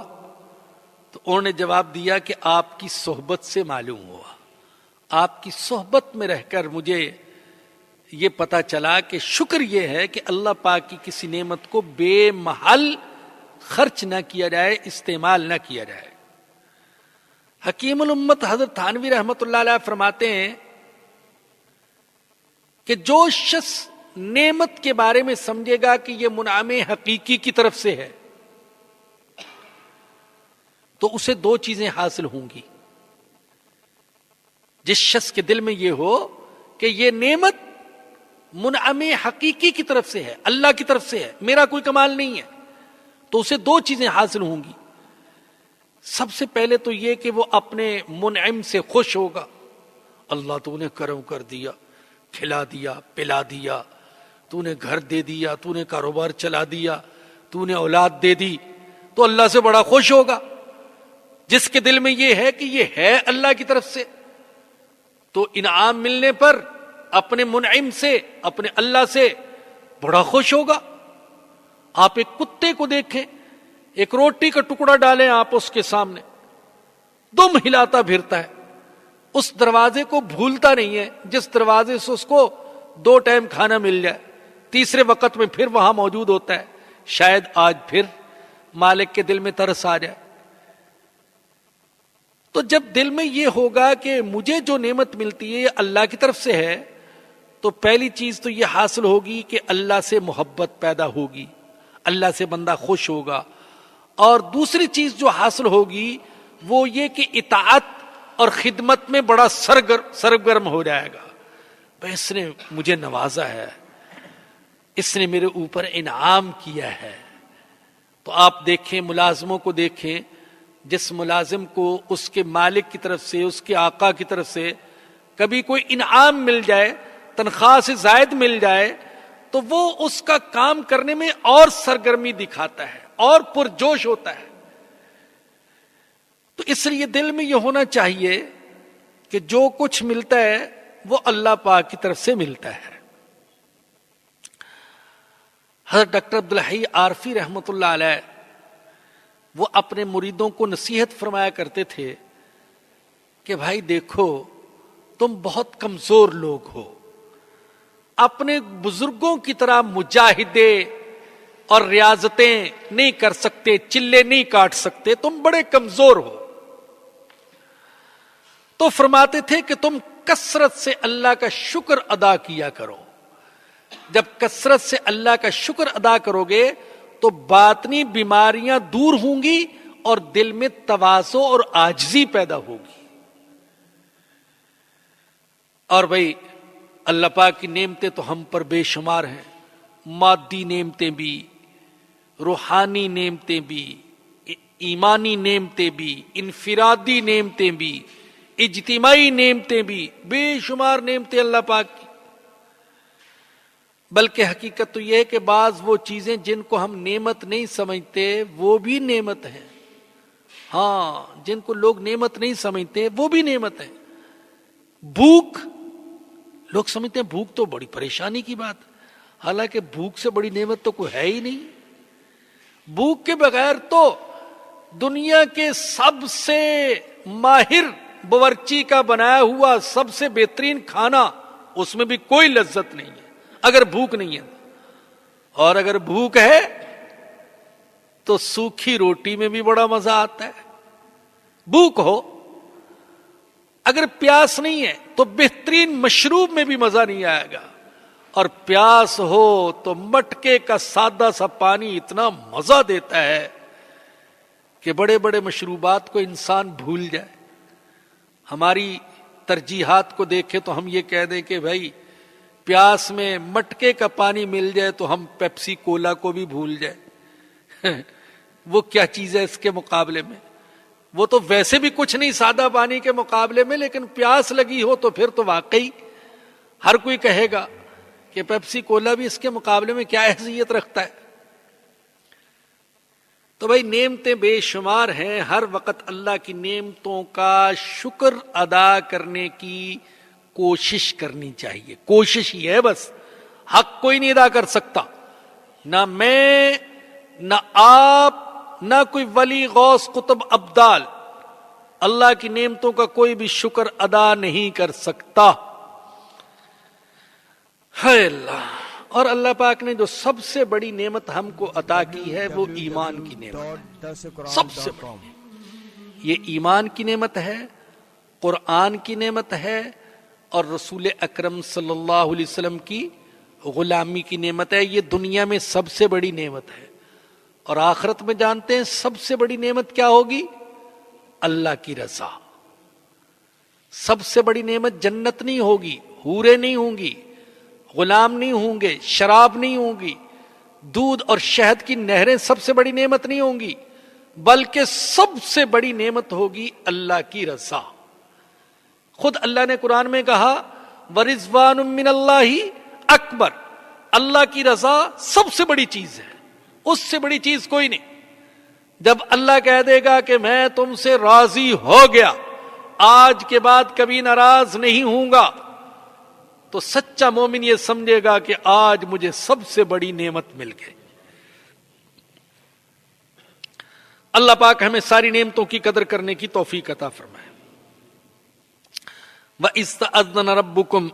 تو انہوں نے جواب دیا کہ آپ کی صحبت سے معلوم ہوا، آپ کی صحبت میں رہ کر مجھے یہ پتا چلا کہ شکر یہ ہے کہ اللہ پاک کی کسی نعمت کو بے محل خرچ نہ کیا جائے، استعمال نہ کیا جائے۔ حکیم الامت حضرت تھانوی رحمت اللہ علیہ فرماتے ہیں کہ جو شخص نعمت کے بارے میں سمجھے گا کہ یہ منعم حقیقی کی طرف سے ہے تو اسے دو چیزیں حاصل ہوں گی۔ جس شخص کے دل میں یہ ہو کہ یہ نعمت منعم حقیقی کی طرف سے ہے، اللہ کی طرف سے ہے، میرا کوئی کمال نہیں ہے، تو اسے دو چیزیں حاصل ہوں گی۔ سب سے پہلے تو یہ کہ وہ اپنے منعم سے خوش ہوگا، اللہ تو نے کرم کر دیا، کھلا دیا، پلا دیا، تو نے گھر دے دیا، تو نے کاروبار چلا دیا، تو نے اولاد دے دی، تو اللہ سے بڑا خوش ہوگا۔ جس کے دل میں یہ ہے کہ یہ ہے اللہ کی طرف سے، تو انعام ملنے پر اپنے منعم سے، اپنے اللہ سے بڑا خوش ہوگا۔ آپ ایک کتے کو دیکھیں، ایک روٹی کا ٹکڑا ڈالیں آپ اس کے سامنے، دم ہلاتا پھرتا ہے، اس دروازے کو بھولتا نہیں ہے جس دروازے سے اس کو 2 ٹائم کھانا مل جائے، تیسرے وقت میں پھر وہاں موجود ہوتا ہے، شاید آج پھر مالک کے دل میں ترس آ جائے۔ تو جب دل میں یہ ہوگا کہ مجھے جو نعمت ملتی ہے یہ اللہ کی طرف سے ہے، تو پہلی چیز تو یہ حاصل ہوگی کہ اللہ سے محبت پیدا ہوگی، اللہ سے بندہ خوش ہوگا، اور دوسری چیز جو حاصل ہوگی وہ یہ کہ اطاعت اور خدمت میں بڑا سرگرم ہو جائے گا۔ بھئی اس نے مجھے نوازا ہے، اس نے میرے اوپر انعام کیا ہے۔ تو آپ دیکھیں، ملازموں کو دیکھیں، جس ملازم کو اس کے مالک کی طرف سے، اس کے آقا کی طرف سے کبھی کوئی انعام مل جائے، تنخواہ سے زائد مل جائے، تو وہ اس کا کام کرنے میں اور سرگرمی دکھاتا ہے اور پرجوش ہوتا ہے۔ تو اس لیے دل میں یہ ہونا چاہیے کہ جو کچھ ملتا ہے وہ اللہ پاک کی طرف سے ملتا ہے۔ حضرت ڈاکٹر عبدالحی عارفی رحمت اللہ علیہ وہ اپنے مریدوں کو نصیحت فرمایا کرتے تھے کہ بھائی دیکھو، تم بہت کمزور لوگ ہو، اپنے بزرگوں کی طرح مجاہدے اور ریاضتیں نہیں کر سکتے، چلے نہیں کاٹ سکتے، تم بڑے کمزور ہو۔ تو فرماتے تھے کہ تم کثرت سے اللہ کا شکر ادا کیا کرو۔ جب کثرت سے اللہ کا شکر ادا کرو گے تو باطنی بیماریاں دور ہوں گی اور دل میں تواضع اور عاجزی پیدا ہوگی۔ اور بھائی اللہ پاک کی نعمتیں تو ہم پر بے شمار ہیں، مادی نعمتیں بھی، روحانی نعمتیں بھی، ایمانی نعمتیں بھی، انفرادی نعمتیں بھی، اجتماعی نعمتیں بھی، بے شمار نعمتیں اللہ پاک کی۔ بلکہ حقیقت تو یہ ہے کہ بعض وہ چیزیں جن کو ہم نعمت نہیں سمجھتے وہ بھی نعمت ہیں۔ ہاں، جن کو لوگ نعمت نہیں سمجھتے وہ بھی نعمت ہیں۔ بھوک، لوگ سمجھتے ہیں بھوک تو بڑی پریشانی کی بات، حالانکہ بھوک سے بڑی نعمت تو کوئی ہے ہی نہیں۔ بھوک کے بغیر تو دنیا کے سب سے ماہر باورچی کا بنایا ہوا سب سے بہترین کھانا، اس میں بھی کوئی لذت نہیں ہے اگر بھوک نہیں ہے۔ اور اگر بھوک ہے تو سوکھی روٹی میں بھی بڑا مزہ آتا ہے، بھوک ہو۔ اگر پیاس نہیں ہے تو بہترین مشروب میں بھی مزہ نہیں آئے گا، اور پیاس ہو تو مٹکے کا سادہ سا پانی اتنا مزہ دیتا ہے کہ بڑے بڑے مشروبات کو انسان بھول جائے۔ ہماری ترجیحات کو دیکھیں تو ہم یہ کہہ دیں کہ بھائی پیاس میں مٹکے کا پانی مل جائے تو ہم پیپسی کولا کو بھی بھول جائیں۔ وہ کیا چیز ہے اس کے مقابلے میں؟ وہ تو ویسے بھی کچھ نہیں سادہ پانی کے مقابلے میں، لیکن پیاس لگی ہو تو پھر تو واقعی ہر کوئی کہے گا کہ پیپسی کولا بھی اس کے مقابلے میں کیا حیثیت رکھتا ہے۔ تو بھائی نعمتیں بے شمار ہیں، ہر وقت اللہ کی نعمتوں کا شکر ادا کرنے کی کوشش کرنی چاہیے. کوشش ہی ہے بس، حق کوئی نہیں ادا کر سکتا، نہ میں، نہ آپ، نہ کوئی ولی غوث قطب ابدال. اللہ کی نعمتوں کا کوئی بھی شکر ادا نہیں کر سکتا. ہے اللہ. اور اللہ پاک نے جو سب سے بڑی نعمت ہم کو عطا کی ہے وہ ایمان کی نعمت ہے. سب سے بڑی یہ ایمان کی نعمت ہے، قرآن کی نعمت ہے، اور رسول اکرم صلی اللہ علیہ وسلم کی غلامی کی نعمت ہے. یہ دنیا میں سب سے بڑی نعمت ہے. اور آخرت میں جانتے ہیں سب سے بڑی نعمت کیا ہوگی؟ اللہ کی رضا. سب سے بڑی نعمت جنت نہیں ہوگی، حوریں نہیں ہوں گی، غلام نہیں ہوں گے، شراب نہیں ہوں گی، دودھ اور شہد کی نہریں سب سے بڑی نعمت نہیں ہوں گی، بلکہ سب سے بڑی نعمت ہوگی اللہ کی رضا. خود اللہ نے قرآن میں کہا وَرِضْوَانٌ مِّنَ اللَّهِ اکبر. اللہ کی رضا سب سے بڑی چیز ہے، اس سے بڑی چیز کوئی نہیں. جب اللہ کہہ دے گا کہ میں تم سے راضی ہو گیا، آج کے بعد کبھی ناراض نہیں ہوں گا، تو سچا مومن یہ سمجھے گا کہ آج مجھے سب سے بڑی نعمت مل گئی. اللہ پاک ہمیں ساری نعمتوں کی قدر کرنے کی توفیق عطا فرمائے. وَإِسْتَأَذَّنَ رَبُّكُمْ،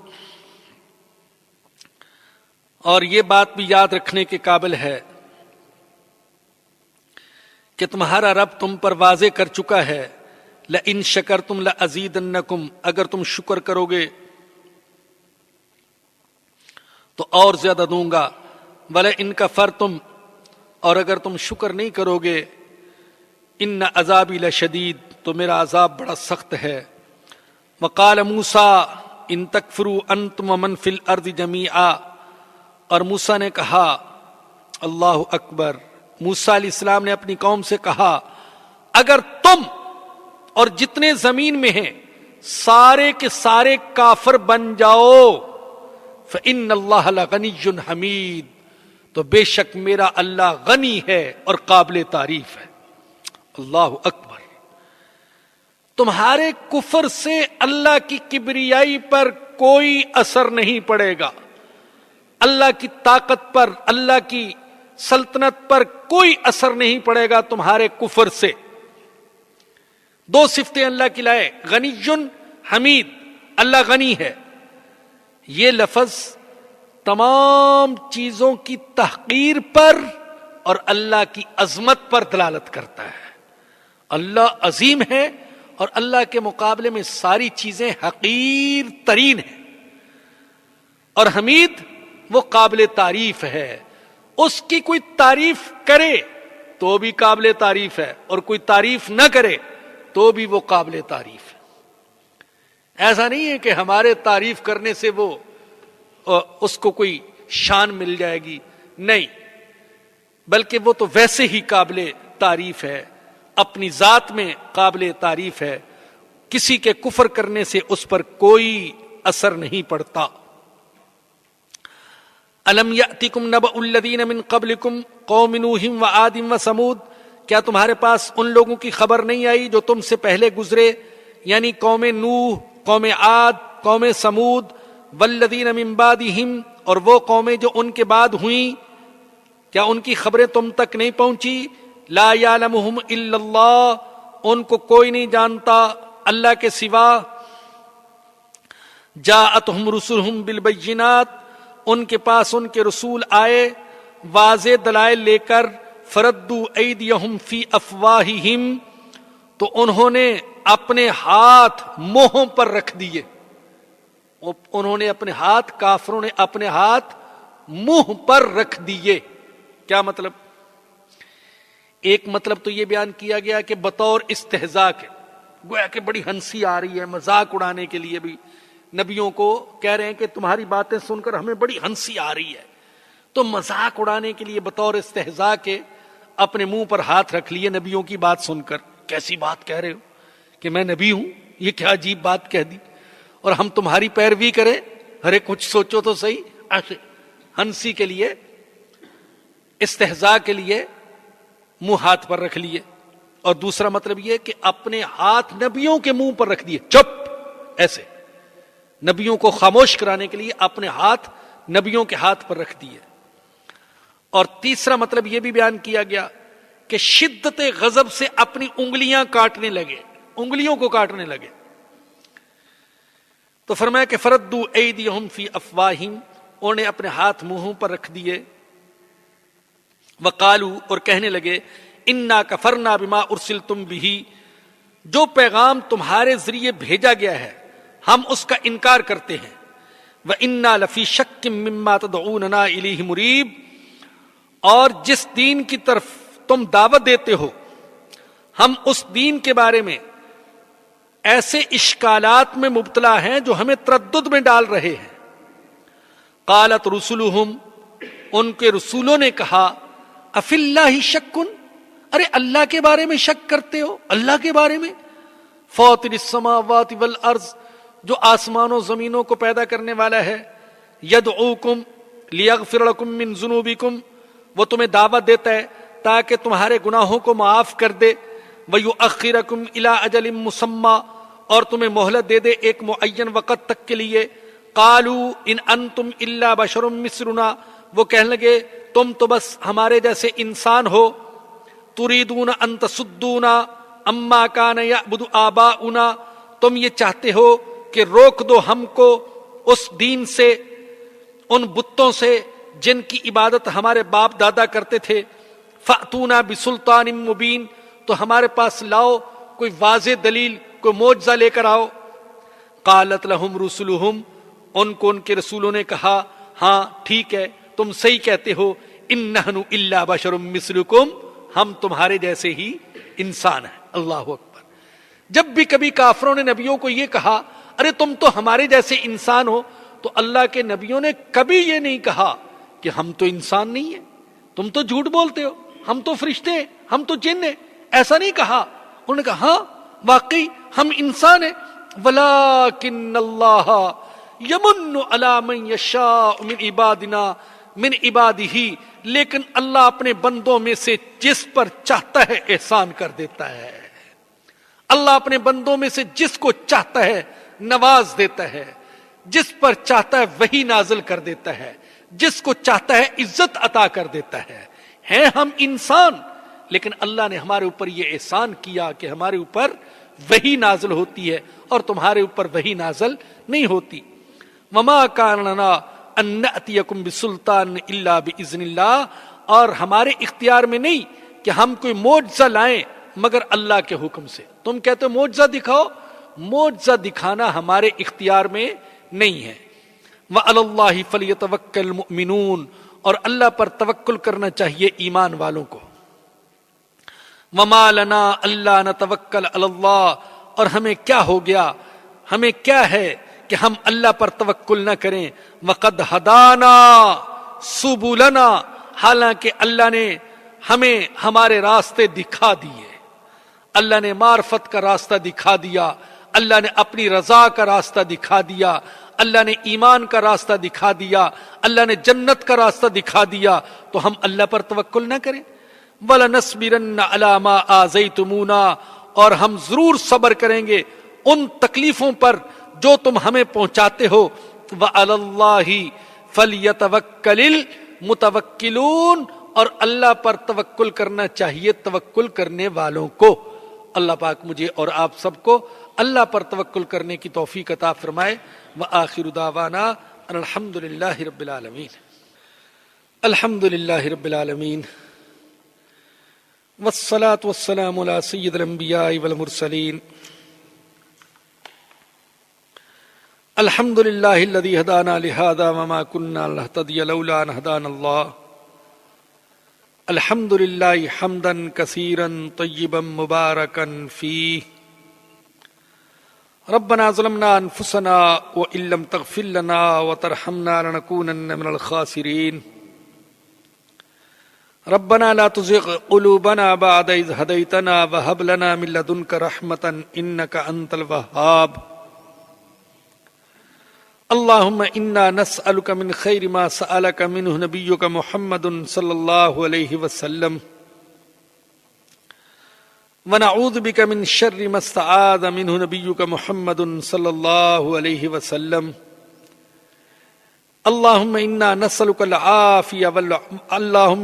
اور یہ بات بھی یاد رکھنے کے قابل ہے کہ تمہارا رب تم پر واضح کر چکا ہے لَإِن شَكَرْتُمْ لَأَزِيدَنَّكُمْ، اگر تم شکر کرو گے تو اور زیادہ دوں گا. وَلَئِن كَفَرْتُمْ، اور اگر تم شکر نہیں کرو گے إِنَّ عَذَابِي لَشَدِيدٌ، تو میرا عذاب بڑا سخت ہے. وَقَالَ مُوسَىٰ إِن تَكْفُرُوا أَنْتُمْ وَمَنْ فِي الْأَرْضِ جَمِيعًا، اور موسیٰ نے کہا، اللہ اکبر، موسیٰ علیہ السلام نے اپنی قوم سے کہا اگر تم اور جتنے زمین میں ہیں سارے کے سارے کافر بن جاؤ فَإِنَّ اللَّهَ لَغَنِيٌّ حَمِيدٌ، تو بے شک میرا اللہ غنی ہے اور قابل تعریف ہے. اللہ اکبر. تمہارے کفر سے اللہ کی کبریائی پر کوئی اثر نہیں پڑے گا، اللہ کی طاقت پر، اللہ کی سلطنت پر کوئی اثر نہیں پڑے گا تمہارے کفر سے. دو صفتیں اللہ کی لائے، غنی حمید، اللہ غنی ہے. یہ لفظ تمام چیزوں کی تحقیر پر اور اللہ کی عظمت پر دلالت کرتا ہے. اللہ عظیم ہے اور اللہ کے مقابلے میں ساری چیزیں حقیر ترین ہیں. اور حمید وہ قابل تعریف ہے. اس کی کوئی تعریف کرے تو بھی قابل تعریف ہے، اور کوئی تعریف نہ کرے تو بھی وہ قابل تعریف ہے. ایسا نہیں ہے کہ ہمارے تعریف کرنے سے وہ اس کو کوئی شان مل جائے گی، نہیں، بلکہ وہ تو ویسے ہی قابل تعریف ہے، اپنی ذات میں قابل تعریف ہے. کسی کے کفر کرنے سے اس پر کوئی اثر نہیں پڑتا. الم یأتکم نبأ الذین من قبلکم قوم نوح وعاد وثمود، کیا تمہارے پاس ان لوگوں کی خبر نہیں آئی جو تم سے پہلے گزرے، یعنی قوم نوح، قوم عاد، قوم ثمود، والذین من بعدہم، اور وہ قومیں جو ان کے بعد ہوئیں، کیا ان کی خبریں تم تک نہیں پہنچی؟ لا یعلمہم الا اللہ، ان کو کوئی نہیں جانتا اللہ کے سوا. جاءتہم رسلہم بالبینات، ان کے پاس ان کے رسول آئے واضح دلائل لے کر. فردوا ایدیہم فی افواہہم، تو انہوں نے اپنے ہاتھ منہوں پر رکھ دیے. انہوں نے اپنے ہاتھ، کافروں نے اپنے ہاتھ منہ پر رکھ دیے. کیا مطلب؟ ایک مطلب تو یہ بیان کیا گیا کہ بطور استہزاء کے، گویا کہ بڑی ہنسی آ رہی ہے، مذاق اڑانے کے لیے بھی نبیوں کو کہہ رہے ہیں کہ تمہاری باتیں سن کر ہمیں بڑی ہنسی آ رہی ہے، تو مذاق اڑانے کے لیے بطور استہزاء کے اپنے منہ پر ہاتھ رکھ لیے نبیوں کی بات سن کر. کیسی بات کہہ رہے ہو کہ میں نبی ہوں؟ یہ کیا عجیب بات کہہ دی، اور ہم تمہاری پیروی کریں؟ ارے کچھ سوچو تو صحیح. ایسے ہنسی کے لیے، استہزاء کے لیے منہ ہاتھ پر رکھ لیے، اور دوسرا مطلب یہ کہ اپنے ہاتھ نبیوں کے منہ پر رکھ دیے، چپ، ایسے نبیوں کو خاموش کرانے کے لیے اپنے ہاتھ نبیوں کے ہاتھ پر رکھ دیے۔ اور تیسرا مطلب یہ بھی بیان کیا گیا کہ شدت غضب سے اپنی انگلیاں کاٹنے لگے، انگلیوں کو کاٹنے لگے۔ تو فرمایا کہ فردوا ایدیہم فی افواہہم، انہوں نے اپنے ہاتھ منہوں پر رکھ دیے، وقالو، اور کہنے لگے، انا کفرنا بما ارسلتم بہ، جو پیغام تمہارے ذریعے بھیجا گیا ہے ہم اس کا انکار کرتے ہیں، وَإِنَّا لَفِي شَكٍّ مِّمَّا تَدْعُونَنَا إِلَيْهِ مُرِيبٍ، اور جس دین کی طرف تم دعوت دیتے ہو ہم اس دین کے بارے میں ایسے اشکالات میں مبتلا ہیں جو ہمیں تردد میں ڈال رہے ہیں۔ قالت رسلہم، ان کے رسولوں نے کہا، افی اللہ شک، ارے اللہ کے بارے میں شک کرتے ہو؟ اللہ کے بارے میں؟ فاطر السماوات والارض، جو آسمان و زمینوں کو پیدا کرنے والا ہے، یدعوکم لیغفر لکم من ذنوبکم، وہ تمہیں دعوت دیتا ہے تاکہ تمہارے گناہوں کو معاف کر دے، وَيُؤَخِّرَكُمْ إِلَىٰ أَجَلٍ مُّسَمًّى، اور تمہیں مہلت دے دے ایک معین وقت تک کے لیے۔ قالوا ان انتم الا بشر مثلنا، وہ کہنے لگے تم تو بس ہمارے جیسے انسان ہو۔ تريدون ان تصدونا عما كان يعبد آباؤنا، تم یہ چاہتے ہو کہ روک دو ہم کو اس دین سے، ان بتوں سے جن کی عبادت ہمارے باپ دادا کرتے تھے۔ فأتونا بسلطان مبین، تو ہمارے پاس لاؤ کوئی واضح دلیل، کوئی معجزہ لے کر آؤ۔ قالت لہم رسلہم، ان کو ان کے رسولوں نے کہا، ہاں ٹھیک ہے تم صحیح کہتے ہو، ان نحن الا بشر مثلکم، ہم تمہارے جیسے ہی انسان ہیں۔ اللہ اکبر۔ جب بھی کبھی کافروں نے نبیوں کو یہ کہا ارے تم تو ہمارے جیسے انسان ہو، تو اللہ کے نبیوں نے کبھی یہ نہیں کہا کہ ہم تو انسان نہیں ہیں، تم تو جھوٹ بولتے ہو، ہم تو فرشتے ہیں، ہم تو جن ہیں، ایسا نہیں کہا۔ انہوں نے کہا ہاں واقعی ہم انسان ہیں، ولیکن اللہ یمن علی من یشاء من عبادنا من عبادہ، لیکن اللہ اپنے بندوں میں سے جس پر چاہتا ہے احسان کر دیتا ہے۔ اللہ اپنے بندوں میں سے جس کو چاہتا ہے نواز دیتا ہے، جس پر چاہتا ہے وہی نازل کر دیتا ہے، جس کو چاہتا ہے عزت عطا کر دیتا ہے۔ ہیں ہم انسان، لیکن اللہ نے ہمارے اوپر یہ احسان کیا کہ ہمارے اوپر وہی نازل ہوتی ہے اور تمہارے اوپر وہی نازل نہیں ہوتی۔ وما کان لنا ان نأتیکم بسلطان الا باذن اللہ، اور ہمارے اختیار میں نہیں کہ ہم کوئی معجزہ لائیں مگر اللہ کے حکم سے۔ تم کہتے ہو معجزہ دکھاؤ، معجزہ دکھانا ہمارے اختیار میں نہیں ہے۔ وعلی اللہ فلیتوکل المؤمنون، اور اللہ پر توکل کرنا چاہیے ایمان والوں کو۔ وما لنا الا نتوکل علی اللہ، اور ہمیں کیا ہو گیا، ہمیں کیا ہے کہ ہم اللہ پر توکل نہ کریں۔ وقد ہدانا سبلنا، حالانکہ اللہ نے ہمیں ہمارے راستے دکھا دیے، اللہ نے معرفت کا راستہ دکھا دیا، اللہ نے اپنی رضا کا راستہ دکھا دیا، اللہ نے ایمان کا راستہ دکھا دیا، اللہ نے جنت کا راستہ دکھا دیا، تو ہم اللہ پر توکل نہ کریں۔ وَلَنَصْبِرَنَّ عَلَىٰ مَا آذَيْتُمُونَا، اور ہم ضرور صبر کریں گے ان تکلیفوں پر جو تم ہمیں پہنچاتے ہو۔ وَعَلَى اللَّهِ فَلْيَتَوَكَّلِ الْمُتَوَكِّلُونَ، اور اللہ پر توکل کرنا چاہیے توکل کرنے والوں کو۔ اللہ پاک مجھے اور آپ سب کو اللہ پر توکل کرنے کی توفیق عطا فرمائے۔ وآخر دعوانا ان الحمد للہ رب العالمین۔ الحمد للہ رب العالمین، والصلاة والسلام على سید الانبیاء والمرسلین۔ الحمد للہ الذی ہدانا لہذا وما كنا لنہتدی لولا ان ہدانا اللہ۔ الحمد للہ حمدا کثیرا طیبا مبارکا فیہ۔ ربنا ظلمنا انفسنا وان لم تغفر لنا وترحمنا لنكونن من الخاسرین۔ ربنا لا تزغ قلوبنا بعد إذ هديتنا وهب لنا من لدنك رحمة إنك أنت الوهاب۔ اللهم إنا نسألك من خير ما سألك منه نبيك محمد صلى الله عليه وسلم، ونعوذ بك من شر ما استعاذ منه نبيك محمد صلى الله عليه وسلم اللهم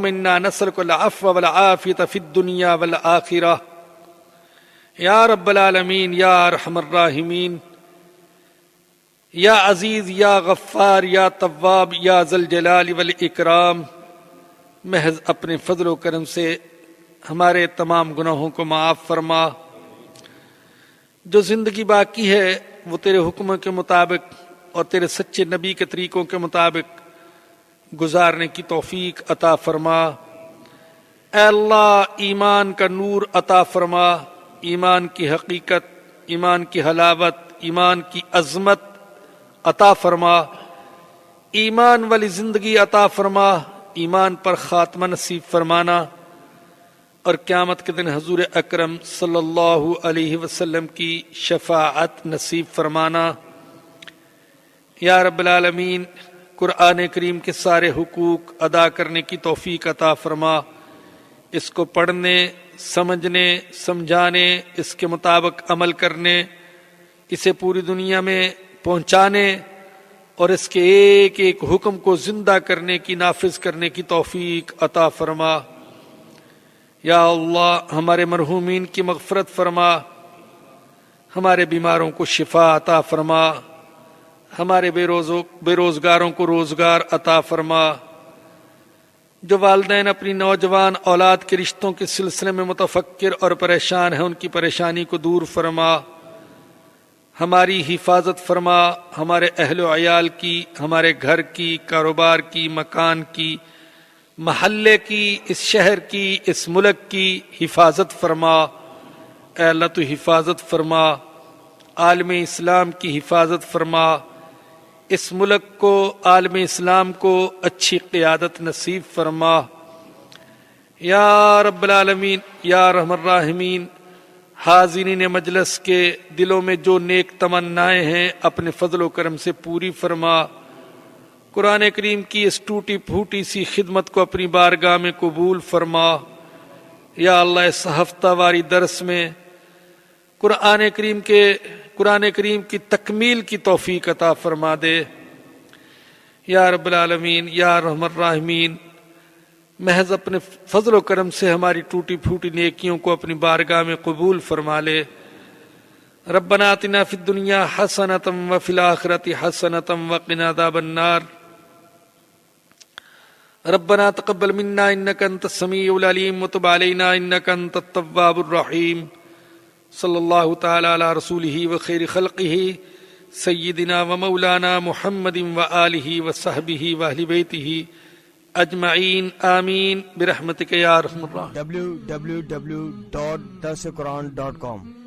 إنا نسألك العفو والعافية في الدنيا والآخرة یا رب العالمین یا ارحم الراحمین یا عزیز یا غفار یا تواب یا ذی الجلال والاکرام، محض اپنے فضل و کرم سے ہمارے تمام گناہوں کو معاف فرما۔ جو زندگی باقی ہے وہ تیرے حکموں کے مطابق اور تیرے سچے نبی کے طریقوں کے مطابق گزارنے کی توفیق عطا فرما۔ اے اللہ ایمان کا نور عطا فرما، ایمان کی حقیقت، ایمان کی حلاوت، ایمان کی عظمت عطا فرما، ایمان والی زندگی عطا فرما، ایمان پر خاتمہ نصیب فرمانا، اور قیامت کے دن حضور اکرم صلی اللہ علیہ وسلم کی شفاعت نصیب فرمانا۔ یا رب العالمین، قرآن کریم کے سارے حقوق ادا کرنے کی توفیق عطا فرما، اس کو پڑھنے، سمجھنے، سمجھانے، اس کے مطابق عمل کرنے، اسے پوری دنیا میں پہنچانے اور اس کے ایک ایک حکم کو زندہ کرنے کی، نافذ کرنے کی توفیق عطا فرما۔ یا اللہ ہمارے مرحومین کی مغفرت فرما، ہمارے بیماروں کو شفا عطا فرما، ہمارے بے روزگاروں کو روزگار عطا فرما، جو والدین اپنی نوجوان اولاد کے رشتوں کے سلسلے میں متفکر اور پریشان ہیں ان کی پریشانی کو دور فرما، ہماری حفاظت فرما، ہمارے اہل و عیال کی، ہمارے گھر کی، کاروبار کی، مکان کی، محلے کی، اس شہر کی، اس ملک کی حفاظت فرما۔ اے اللہ تو حفاظت فرما، عالم اسلام کی حفاظت فرما، اس ملک کو، عالم اسلام کو اچھی قیادت نصیب فرما۔ یا رب العالمین یا ارحم الراحمین، حاضرین مجلس کے دلوں میں جو نیک تمنائیں ہیں اپنے فضل و کرم سے پوری فرما۔ قرآن کریم کی اس ٹوٹی پھوٹی سی خدمت کو اپنی بارگاہ میں قبول فرما۔ یا اللہ اس ہفتہ واری درس میں قرآن کریم کی تکمیل کی توفیق عطا فرما دے۔ یا رب العالمین یا ارحم الراحمین، محض اپنے فضل و کرم سے ہماری ٹوٹی پھوٹی نیکیوں کو اپنی بارگاہ میں قبول فرما لے۔ ربنا آتنا فی الدنیا حسنۃ وفی الآخرۃ حسنۃ وقنا عذاب النار۔ ربنا تقبل منا انک انت السمیع العلیم وتب علینا انک انت التواب الرحیم۔ صلی اللہ تعالی علی رسولہ وخیر خلقہ سیدنا و مولانا محمد وآلہ وصحبہ واہل بیتہ اجمعین، آمین برحمتک یا ارحم الراحمین۔ www.darsequran.com